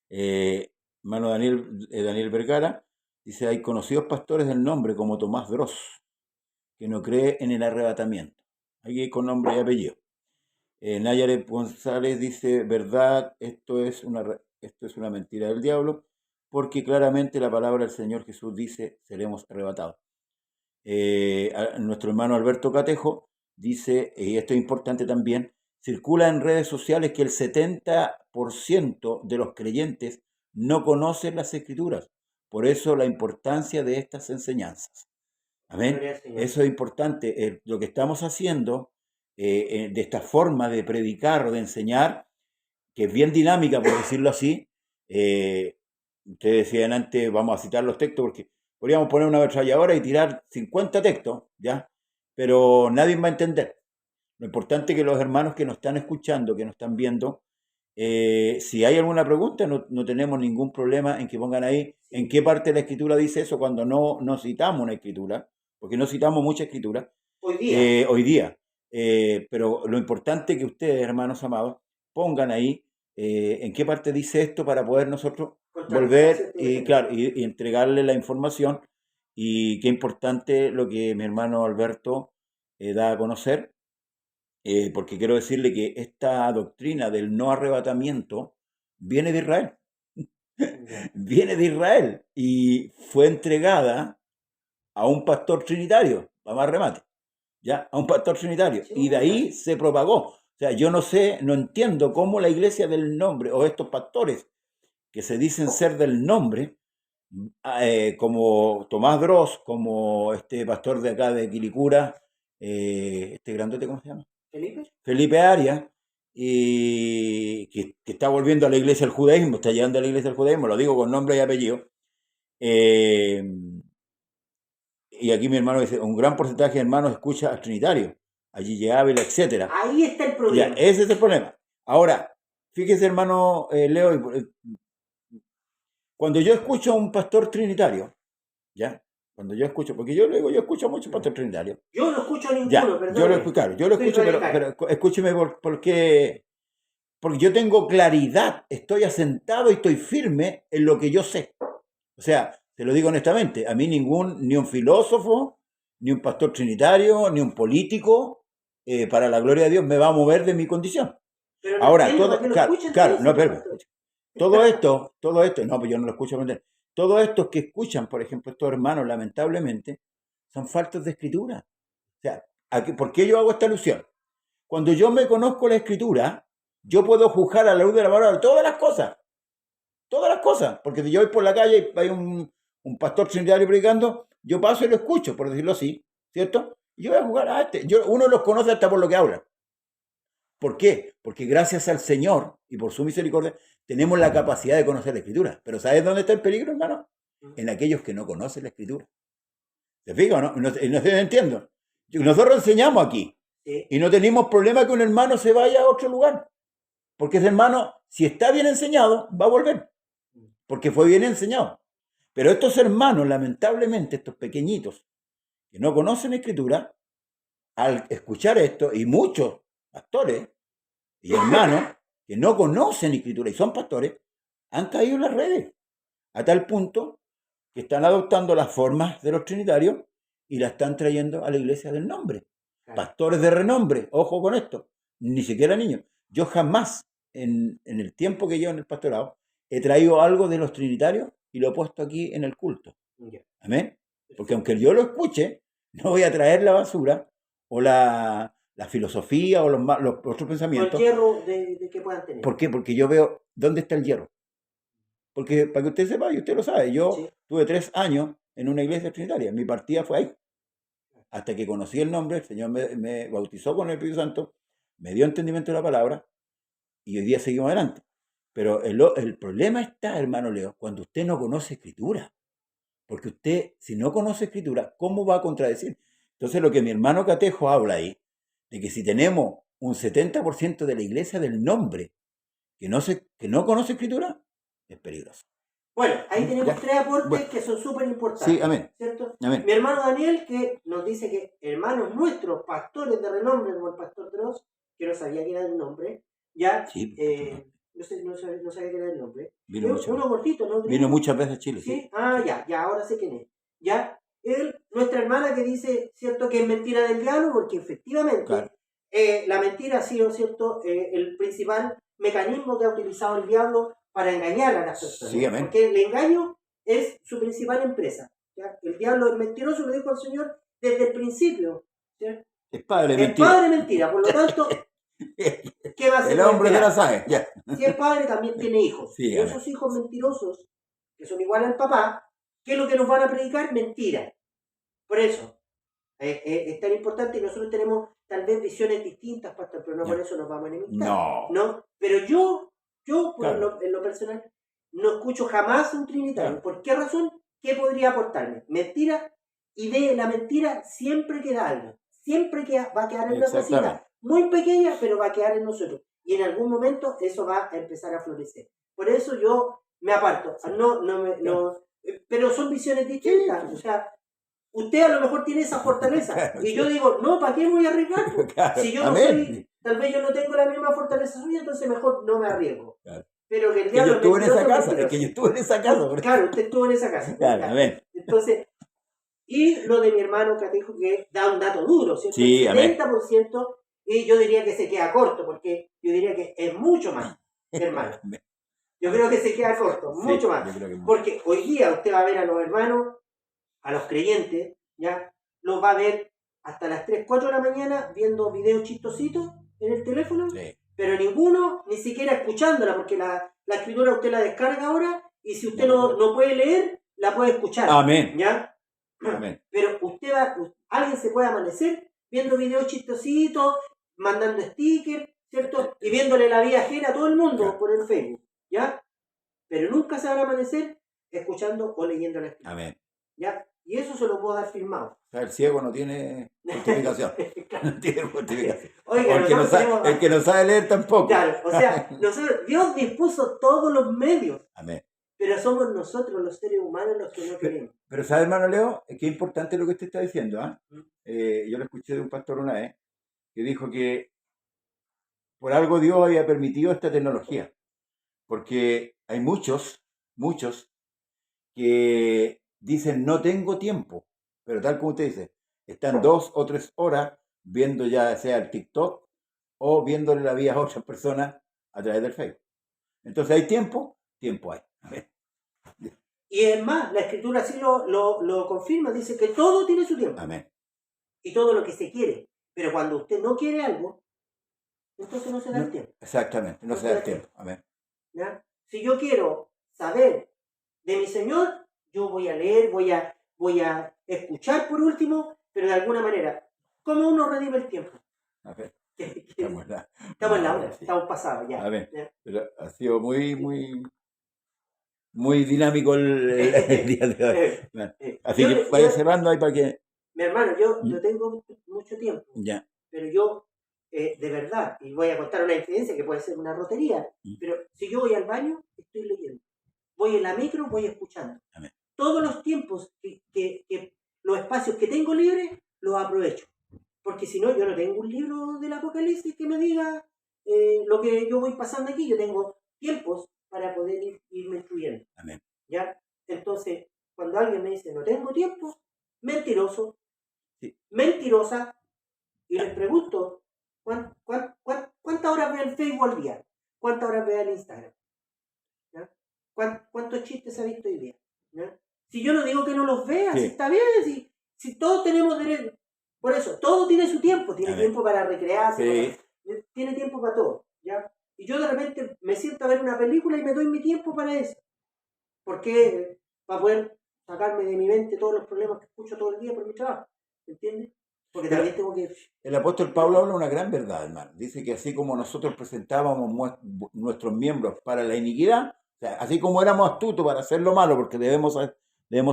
Hermano Daniel Vergara dice, hay conocidos pastores del nombre como Tomás Dross, que no cree en el arrebatamiento. Aquí con nombre y apellido. Nayaret González dice, verdad, esto es una mentira del diablo, porque claramente la palabra del Señor Jesús dice, seremos arrebatados. Nuestro hermano Alberto Catejo dice, y esto es importante también, circula en redes sociales que el 70% de los creyentes no conocen las Escrituras. Por eso la importancia de estas enseñanzas. Amén. Eso es importante. Lo que estamos haciendo de esta forma de predicar o de enseñar, que es bien dinámica, por decirlo así. Ustedes decían antes, vamos a citar los textos, porque podríamos poner una ametralladora y tirar 50 textos, ¿ya? Pero nadie va a entender. Lo importante es que los hermanos que nos están escuchando, que nos están viendo, si hay alguna pregunta, no tenemos ningún problema en que pongan ahí en qué parte de la escritura dice eso cuando no citamos una escritura, porque no citamos mucha escritura. Hoy día. Pero lo importante es que ustedes, hermanos amados, pongan ahí en qué parte dice esto para poder nosotros volver y entregarle la información. Y qué importante lo que mi hermano Alberto da a conocer, porque quiero decirle que esta doctrina del no arrebatamiento viene de Israel. Viene de Israel y fue entregada a un pastor trinitario, para más remate, ¿ya? A un pastor trinitario. Y de ahí se propagó. O sea, yo no sé, no entiendo cómo la iglesia del nombre, o estos pastores que se dicen ser del nombre, como Tomás Dross, como este pastor de acá de Quilicura, este grandote, ¿cómo se llama? Felipe Arias, y que está volviendo a la iglesia del judaísmo, está llegando a la iglesia del judaísmo, lo digo con nombre y apellido. Y aquí mi hermano dice, un gran porcentaje de hermanos escucha al Trinitario, a Gigi Ávila, etc.
Ahí está el problema.
Ya, ese es el problema. Ahora, fíjese, hermano Leo, cuando yo escucho a un pastor trinitario, ¿ya? Cuando yo escucho, porque yo luego yo escucho a muchos pastores trinitarios.
Yo no escucho a ninguno,
ya,
perdón.
Yo lo escucho, pero escúcheme porque yo tengo claridad, estoy asentado y estoy firme en lo que yo sé. O sea, te lo digo honestamente, a mí ni un filósofo, ni un pastor trinitario, ni un político, para la gloria de Dios, me va a mover de mi condición.
Pero no
ahora,
entiendo,
todo esto, no, pues yo no lo escucho aprender. Todos estos que escuchan, por ejemplo, estos hermanos, lamentablemente, son faltos de escritura. O sea, ¿por qué yo hago esta alusión? Cuando yo me conozco la escritura, yo puedo juzgar a la luz de la palabra todas las cosas. Todas las cosas. Porque si yo voy por la calle y hay un pastor trinitario predicando, yo paso y lo escucho, por decirlo así, ¿cierto? Y yo voy a jugar a este. Uno los conoce hasta por lo que hablan. ¿Por qué? Porque gracias al Señor y por su misericordia tenemos la capacidad de conocer la Escritura. Pero ¿sabes dónde está el peligro, hermano? En aquellos que no conocen la Escritura. ¿Te fijas o no? No entiendo. Nosotros enseñamos aquí.
Sí.
Y no tenemos problema que un hermano se vaya a otro lugar. Porque ese hermano, si está bien enseñado, va a volver. Porque fue bien enseñado. Pero estos hermanos, lamentablemente, estos pequeñitos, que no conocen la Escritura, al escuchar esto, y muchos pastores y hermanos que no conocen escritura y son pastores, han caído en las redes, a tal punto que están adoptando las formas de los trinitarios y la están trayendo a la iglesia del nombre. Pastores de renombre, ojo con esto, ni siquiera niños. Yo jamás, en el tiempo que llevo en el pastorado, he traído algo de los trinitarios y lo he puesto aquí en el culto. Amén. Porque aunque yo lo escuche, no voy a traer la basura o la filosofía o los otros pensamientos.
O el hierro de que puedan tener.
¿Por qué? Porque yo veo dónde está el hierro. Porque para que usted sepa, y usted lo sabe, yo tuve 3 años en una iglesia trinitaria. Mi partida fue ahí. Hasta que conocí el nombre, el Señor me bautizó con el Espíritu Santo, me dio entendimiento de la palabra y hoy día seguimos adelante. Pero el problema está, hermano Leo, cuando usted no conoce escritura. Porque usted, si no conoce escritura, ¿cómo va a contradecir? Entonces lo que mi hermano Catejo habla ahí, de que si tenemos un 70% de la iglesia del nombre que no conoce escritura es peligroso.
Bueno, ahí tenemos
Ya.
3 aportes
Bueno.
que son súper importantes.
Sí, amén.
¿Cierto?
Amén.
Mi hermano Daniel, que nos dice que hermanos nuestros, pastores de renombre, como el pastor Dross, que no sabía quién era el nombre, ya,
Sí,
no sabía quién era el nombre.
vino,
Uno cortito, ¿no?
vino muchas veces a Chile.
¿Sí?
Sí.
Ya, ahora sé quién es. Ya, nuestra hermana que dice, ¿cierto?, que es mentira del diablo, porque efectivamente
Claro.
La mentira ha sido, ¿cierto?, el principal mecanismo que ha utilizado el diablo para engañar a las personas.
Sí, amén.
Porque el engaño es su principal empresa. ¿Ya? El diablo es mentiroso, lo dijo el Señor desde el principio. ¿Cierto?
Es padre
Es
mentira.
padre mentira, por lo tanto, ¿qué va a hacer?
El hombre de la sabe. Ya.
Si es padre, también tiene hijos.
Sí,
y esos hijos mentirosos, que son iguales al papá, ¿qué es lo que nos van a predicar? Mentira. Por eso, es tan importante y nosotros tenemos tal vez visiones distintas, pastor, pero no
Ya.
por eso nos vamos a enemistar.
No.
Pero yo
Claro.
en lo personal, no escucho jamás un trinitario.
Claro.
¿Por qué razón? ¿Qué podría aportarme? Mentira, y de la mentira siempre queda algo. Siempre va a quedar en una cosita muy pequeña, pero va a quedar en nosotros. Y en algún momento eso va a empezar a florecer. Por eso yo me aparto. Pero son visiones distintas.
Sí.
O sea, usted a lo mejor tiene esa fortaleza.
Claro,
y yo digo, no, ¿para qué me voy a arriesgar?
Claro.
Si yo no soy, tal vez yo no tengo la misma fortaleza suya, entonces mejor no me arriesgo.
Claro.
Pero que el
Que yo
diablo
estuve en esa casa.
mentiroso.
Es que yo estuve en esa casa.
Claro, usted estuvo en esa casa.
Claro, amén.
Entonces, y lo de mi hermano que te dijo que da un dato duro, ¿cierto?
Sí,
el 70%, y yo diría que se queda corto, porque yo diría que es mucho más, hermano. Yo creo que se queda corto,
Sí,
mucho más. Porque hoy día usted va a ver a los hermanos, a los creyentes, ¿ya? Los va a ver hasta las 3, 4 de la mañana viendo videos chistositos en el teléfono,
Sí.
pero ninguno ni siquiera escuchándola, porque la escritura usted la descarga ahora y si usted no puede leer, la puede escuchar.
Amén.
¿Ya?
Amén.
Pero alguien se puede amanecer viendo videos chistositos, mandando stickers, ¿cierto? Y viéndole la vida ajena a todo el mundo por el Facebook, ¿ya? Pero nunca se van a amanecer escuchando o leyendo la escritura.
Amén.
¿Ya? Y eso se lo puedo dar firmado.
O sea, el ciego no tiene justificación. No tiene justificación.
Oiga,
el que no sabe leer tampoco.
Claro, o sea, Dios dispuso todos los medios.
Amén.
Pero somos nosotros los seres humanos los que no queremos.
Pero ¿sabe, hermano Leo? Es que es importante lo que usted está diciendo. Yo lo escuché de un pastor una vez que dijo que por algo Dios había permitido esta tecnología. Porque hay muchos que dicen no tengo tiempo. Pero tal como usted dice, están 2 o 3 horas viendo ya sea el TikTok o viéndole la vida a otras personas a través del Facebook. Entonces hay tiempo hay. Amén.
Y es más, la escritura así lo confirma, dice que todo tiene su tiempo.
Amén.
Y todo lo que se quiere. Pero cuando usted no quiere algo, entonces no se da el tiempo.
Exactamente, no se da el tiempo. Amén.
¿Ya? Si yo quiero saber de mi Señor, yo voy a leer, voy a escuchar por último, pero de alguna manera, ¿cómo uno redime el tiempo?
Amén.
Estamos en la hora,
sí.
Estamos pasados ya.
Amén.
¿Ya?
Pero ha sido muy dinámico el día de hoy. Así que vaya cerrando ahí para que...
Mi hermano, yo tengo mucho tiempo,
Ya.
pero yo, de verdad, y voy a contar una incidencia que puede ser una rotería, pero si yo voy al baño, estoy leyendo. Voy en la micro, voy escuchando.
Amén.
Todos los tiempos, los espacios que tengo libres, los aprovecho. Porque si no, yo no tengo un libro del Apocalipsis que me diga lo que yo voy pasando aquí. Yo tengo tiempos para poder irme instruyendo.
Amén.
¿Ya? Entonces, cuando alguien me dice, no tengo tiempo, mentiroso,
sí.
Mentirosa, y les pregunto, ¿cuántas horas ve el Facebook al día? ¿Cuántas horas ve el Instagram? ¿Ya? ¿Cuántos chistes ha visto hoy día? ¿Ya? Si yo no digo que no los vea, si está bien, si todos tenemos derecho. Por eso, todo tiene su tiempo. Tiene tiempo para recrearse, tiene tiempo para todo. ¿Ya? Y yo de repente me siento a ver una película y me doy mi tiempo para eso. Porque para poder sacarme de mi mente todos los problemas que escucho todo el día por mi trabajo. ¿Entiendes? Porque también tengo que...
El apóstol Pablo habla una gran verdad, hermano. Dice que así como nosotros presentábamos nuestros miembros para la iniquidad, o sea, así como éramos astutos para hacer lo malo, porque debemos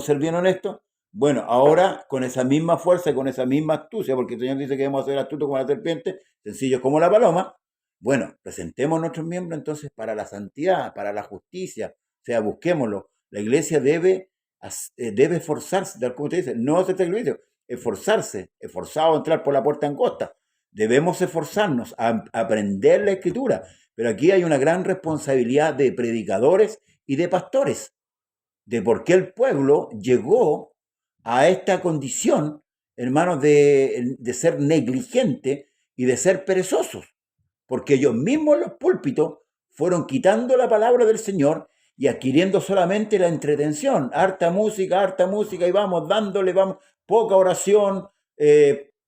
ser bien honestos, Bueno, ahora con esa misma fuerza, con esa misma astucia, porque el Señor dice que debemos ser astutos como la serpiente, sencillos como la paloma, bueno, presentemos nuestros miembros entonces para la santidad, para la justicia, o sea, busquémoslo. La iglesia debe esforzarse, tal como te dice, no hacer sacrificio, esforzarse, esforzado a entrar por la puerta angosta. Debemos esforzarnos a aprender la escritura, pero aquí hay una gran responsabilidad de predicadores y de pastores, de por qué el pueblo llegó a esta condición, hermanos, de ser negligente y de ser perezosos, porque ellos mismos en los púlpitos fueron quitando la palabra del Señor y adquiriendo solamente la entretención, harta música y vamos dándole, vamos, poca oración,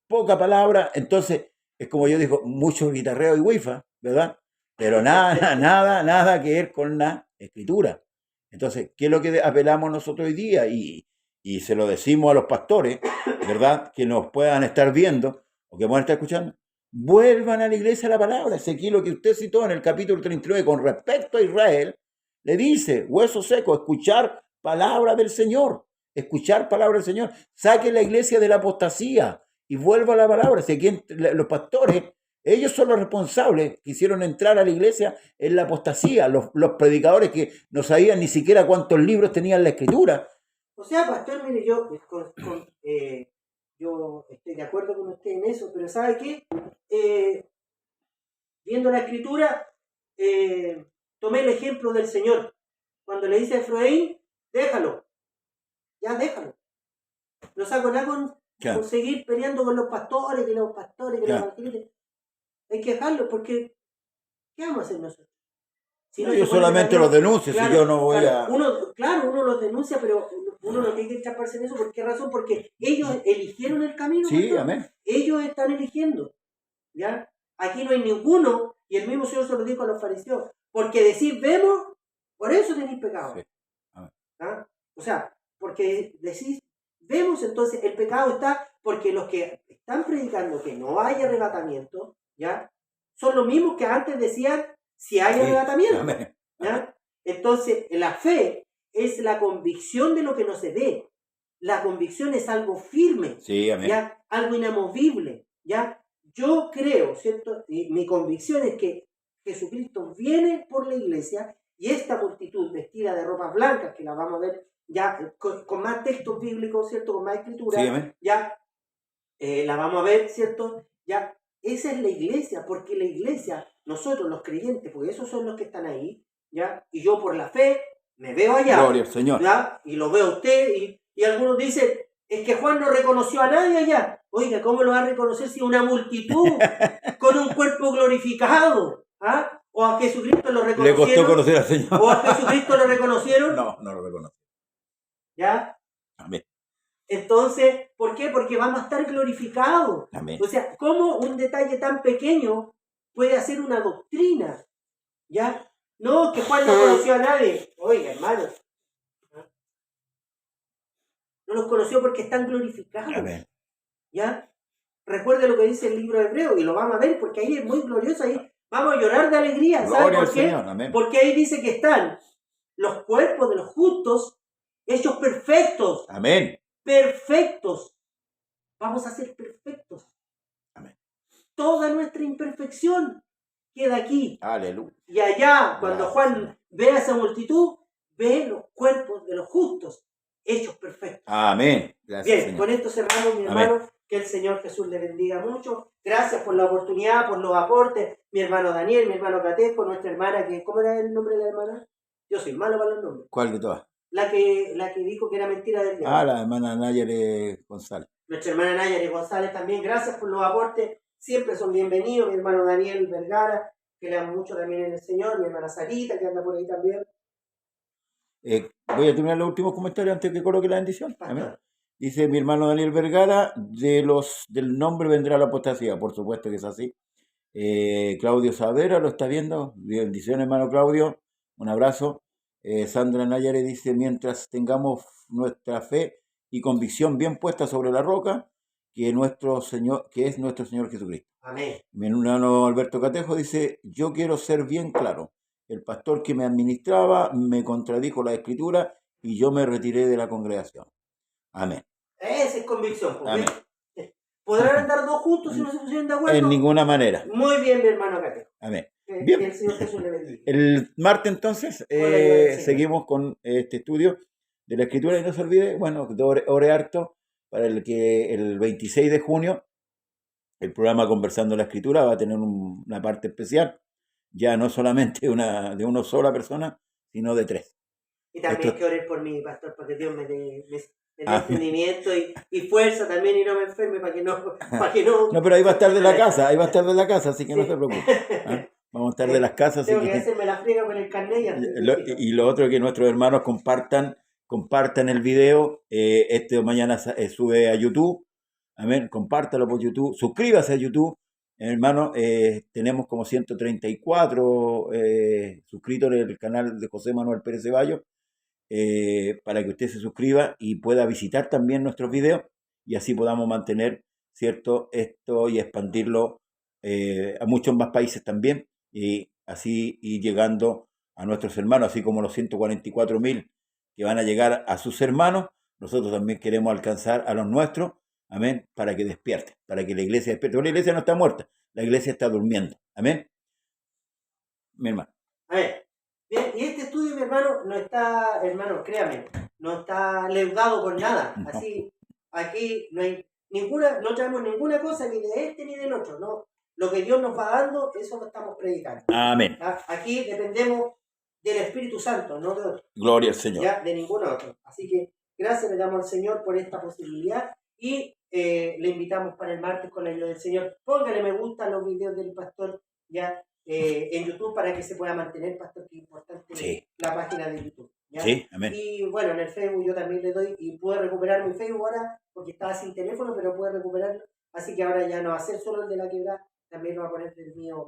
poca palabra. Entonces, es como yo digo, mucho guitarreo y wifi, ¿verdad? Pero nada que ver con la escritura. Entonces, ¿qué es lo que apelamos nosotros hoy día? Y se lo decimos a los pastores, ¿verdad? Que nos puedan estar viendo o que puedan estar escuchando. Vuelvan a la iglesia a la palabra. Ese aquí lo que usted citó en el capítulo 39 con respecto a Israel, le dice, hueso seco, escuchar palabra del Señor. Escuchar palabra del Señor. Saque la iglesia de la apostasía y vuelva a la palabra. Si aquí los pastores, ellos son los responsables que hicieron entrar a la iglesia en la apostasía. Los predicadores que no sabían ni siquiera cuántos libros tenían la escritura.
O sea, pastor, mire, yo estoy de acuerdo con usted en eso, pero ¿sabe qué? Viendo la escritura, tomé el ejemplo del Señor. Cuando le dice a Efraín, déjalo, ya déjalo. No saco nada con seguir peleando con los pastores, que los evangelistas. Hay que dejarlo porque, ¿qué vamos a hacer nosotros?
Si no, yo solamente los denuncio, claro, si yo no voy a...
Uno los denuncia, pero uno no tiene que escaparse en eso. ¿Por qué razón? Porque ellos eligieron el camino.
Sí, amén.
Ellos están eligiendo, ¿ya? Aquí no hay ninguno, y el mismo Señor se lo dijo a los fariseos, porque decís, vemos, por eso tenéis pecado. Sí. ¿Ah? O sea, porque decís, vemos, entonces el pecado está, porque los que están predicando que no hay arrebatamiento, ¿ya? Son los mismos que antes decían, si hay arrebatamiento, ¿ya? Entonces, la fe es la convicción de lo que no se ve. La convicción es algo firme,
sí, amén.
¿ya? Algo inamovible, ¿ya? Yo creo, ¿cierto? Y mi convicción es que Jesucristo viene por la iglesia y esta multitud vestida de ropas blancas, que la vamos a ver ya con más textos bíblicos, ¿cierto? Con más escritura,
sí,
ya la vamos a ver, ¿cierto? Ya, esa es la iglesia, porque la iglesia, nosotros los creyentes, porque esos son los que están ahí, ¿ya? Y yo por la fe me veo allá.
Gloria al Señor.
¿Ya? Y lo veo a usted, y algunos dicen, es que Juan no reconoció a nadie allá. Oiga, ¿cómo lo va a reconocer si una multitud con un cuerpo glorificado? ¿Ah? ¿O a Jesucristo lo reconocieron?
Le costó conocer al Señor.
¿O a Jesucristo lo reconocieron?
No lo reconoció.
¿Ya?
Amén.
Entonces, ¿por qué? Porque vamos a estar glorificados.
Amén.
O sea, ¿cómo un detalle tan pequeño puede hacer una doctrina? ¿Ya? No, que Juan no conoció a nadie. Oiga, hermano. No los conoció porque están glorificados.
Amén.
¿Ya? Recuerde lo que dice el libro de Hebreo y lo vamos a ver porque ahí es muy glorioso. Ahí vamos a llorar de alegría. ¿Sabe por qué?
Señor. Amén.
Porque ahí dice que están los cuerpos de los justos hechos perfectos.
Amén.
Perfectos. Vamos a ser perfectos.
Amén.
Toda nuestra imperfección queda aquí.
Aleluya.
Y allá, cuando Juan ve a esa multitud, ve los cuerpos de los justos hechos perfectos.
Amén. Gracias,
bien,
Señor.
Con esto cerramos, mi hermano. Que el Señor Jesús le bendiga mucho. Gracias por la oportunidad, por los aportes. Mi hermano Daniel, mi hermano Catejo, nuestra hermana, ¿cómo era el nombre de la hermana? Yo soy malo para los nombres.
¿Cuál de todas?
La que dijo que era mentira del diablo.
La hermana Nayare González.
Nuestra hermana Nayare González también. Gracias por los aportes. Siempre son bienvenidos. Mi hermano Daniel Vergara, que le amo mucho también en el Señor. Mi hermana Sarita, que anda por ahí también.
Voy a terminar los últimos comentarios antes que coloque la bendición. Amén. Dice mi hermano Daniel Vergara, del nombre vendrá la apostasía. Por supuesto que es así. Claudio Savera lo está viendo. Bendiciones, hermano Claudio. Un abrazo. Sandra Nayare dice, mientras tengamos nuestra fe y convicción bien puesta sobre la roca, que es nuestro Señor Jesucristo.
Amén.
Mi hermano Alberto Catejo dice, yo quiero ser bien claro. El pastor que me administraba me contradijo la escritura y yo me retiré de la congregación. Amén.
Esa es convicción.
Amén.
¿Podrán andar dos juntos si no se pusieron de acuerdo?
En ninguna manera.
Muy bien, mi hermano Cateo.
Amén.
Que
Bien.
el Señor Jesús le bendiga.
El martes entonces
Con la ayuda del Señor.
seguimos con este estudio de la Escritura y no se olvide, bueno, ore harto para el 26 de junio el programa Conversando la Escritura va a tener una parte especial, ya no solamente de una sola persona, sino de 3.
Y también
Esto-
que ores por mí, pastor, para que Dios me dé
Ah.
entendimiento y fuerza también y no me enferme para que no...
No, pero ahí va a estar de la casa, así que no
Sí.
se preocupe. ¿Ah? Vamos a estar de las casas, así
Tengo que
que...
hacerme la friega con el carnet y antes de
Y lo otro que nuestros hermanos compartan el video, mañana sube a YouTube, amén, compártalo por YouTube, suscríbase a YouTube, hermano, tenemos como 134 suscritos en el canal de José Manuel Pérez Ceballos, para que usted se suscriba y pueda visitar también nuestros videos y así podamos mantener, ¿cierto?, esto y expandirlo a muchos más países también y así ir llegando a nuestros hermanos, así como los 144.000 que van a llegar a sus hermanos, nosotros también queremos alcanzar a los nuestros, amén, para que despierten, para que la iglesia despierte. Porque la iglesia no está muerta, la iglesia está durmiendo, amén. Mi hermano.
A ver, bien, y este estudio, mi hermano, no está, hermano, créame, no está leudado con nada.
No.
Así, aquí no hay ninguna, no traemos ninguna cosa ni de este ni del otro, no. Lo que Dios nos va dando, eso lo estamos predicando.
Amén.
¿Ya? Aquí dependemos del Espíritu Santo, no de otro.
Gloria al Señor.
¿Ya? De ningún otro. Así que gracias le damos al Señor por esta posibilidad y le invitamos para el martes con la ayuda del Señor. Póngale me gusta a los videos del pastor ya en YouTube para que se pueda mantener, pastor, que es importante
Sí.
la página de YouTube. ¿ya?
Sí, amén.
Y bueno, en el Facebook yo también le doy y pude recuperar mi Facebook ahora porque estaba sin teléfono, pero pude recuperarlo. Así que ahora ya no va a ser solo el de la quebrada, también lo va a poner el mío.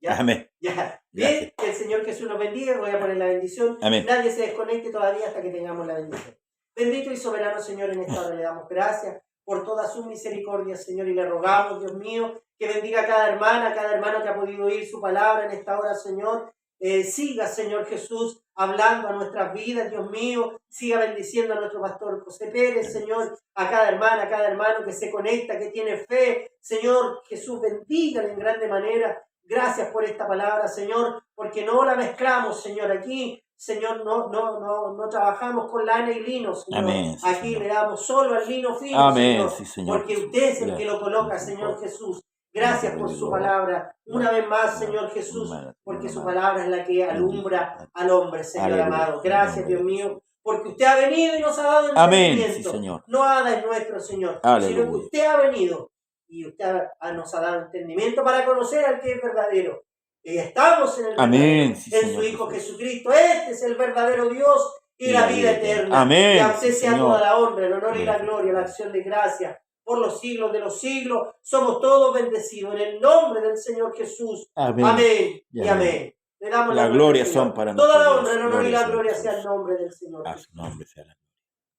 ¿Ya?
Amén.
Ya. Bien, que el Señor Jesús nos bendiga. Voy a poner la bendición.
Amén.
Nadie se desconecte todavía hasta que tengamos la bendición. Bendito y soberano Señor, en esta hora le damos gracias por toda su misericordia, Señor, y le rogamos, Dios mío, que bendiga a cada hermano que ha podido oír su palabra en esta hora, Señor. Siga, Señor Jesús, hablando a nuestras vidas, Dios mío. Siga bendiciendo a nuestro pastor José Pérez, Señor, a cada hermano que se conecta, que tiene fe. Señor Jesús, bendígale en grande manera. Gracias por esta palabra, Señor, porque no la mezclamos, Señor. Aquí, Señor, no trabajamos con lana y lino, Señor.
Amén, sí,
Aquí
Señor.
le damos solo al lino fino,
Amén,
Señor,
sí, Señor.
porque usted es el que lo coloca, Señor Jesús. Gracias por su palabra. Una vez más, Señor Jesús, porque su palabra es la que alumbra al hombre, Señor amado. Gracias, Dios mío, porque usted ha venido y nos ha dado entendimiento.
Amén, sí, Señor.
No nada es nuestro, Señor,
Aleluya.
sino que usted ha venido y usted nos ha dado entendimiento para conocer al que es verdadero. Y estamos en el
Amén, sí,
en
Señor
su Hijo
Jesús.
Jesucristo. Este es el verdadero Dios y la vida eterna.
Amén,
Y a usted
sí,
sea
Señor.
toda la honra, el honor y la gloria, la acción de gracia por los siglos de los siglos. Somos todos bendecidos en el nombre del Señor Jesús.
Amén.
Amén
Y
y
amén.
amén. Le damos
La
gloria
gloria
al Señor.
son para
Toda la
nuestro
honra,
Dios.
el honor y
Gloria
la
al
gloria
Señor
sea el
Jesús.
nombre del Señor
A
Jesús.
su nombre sea la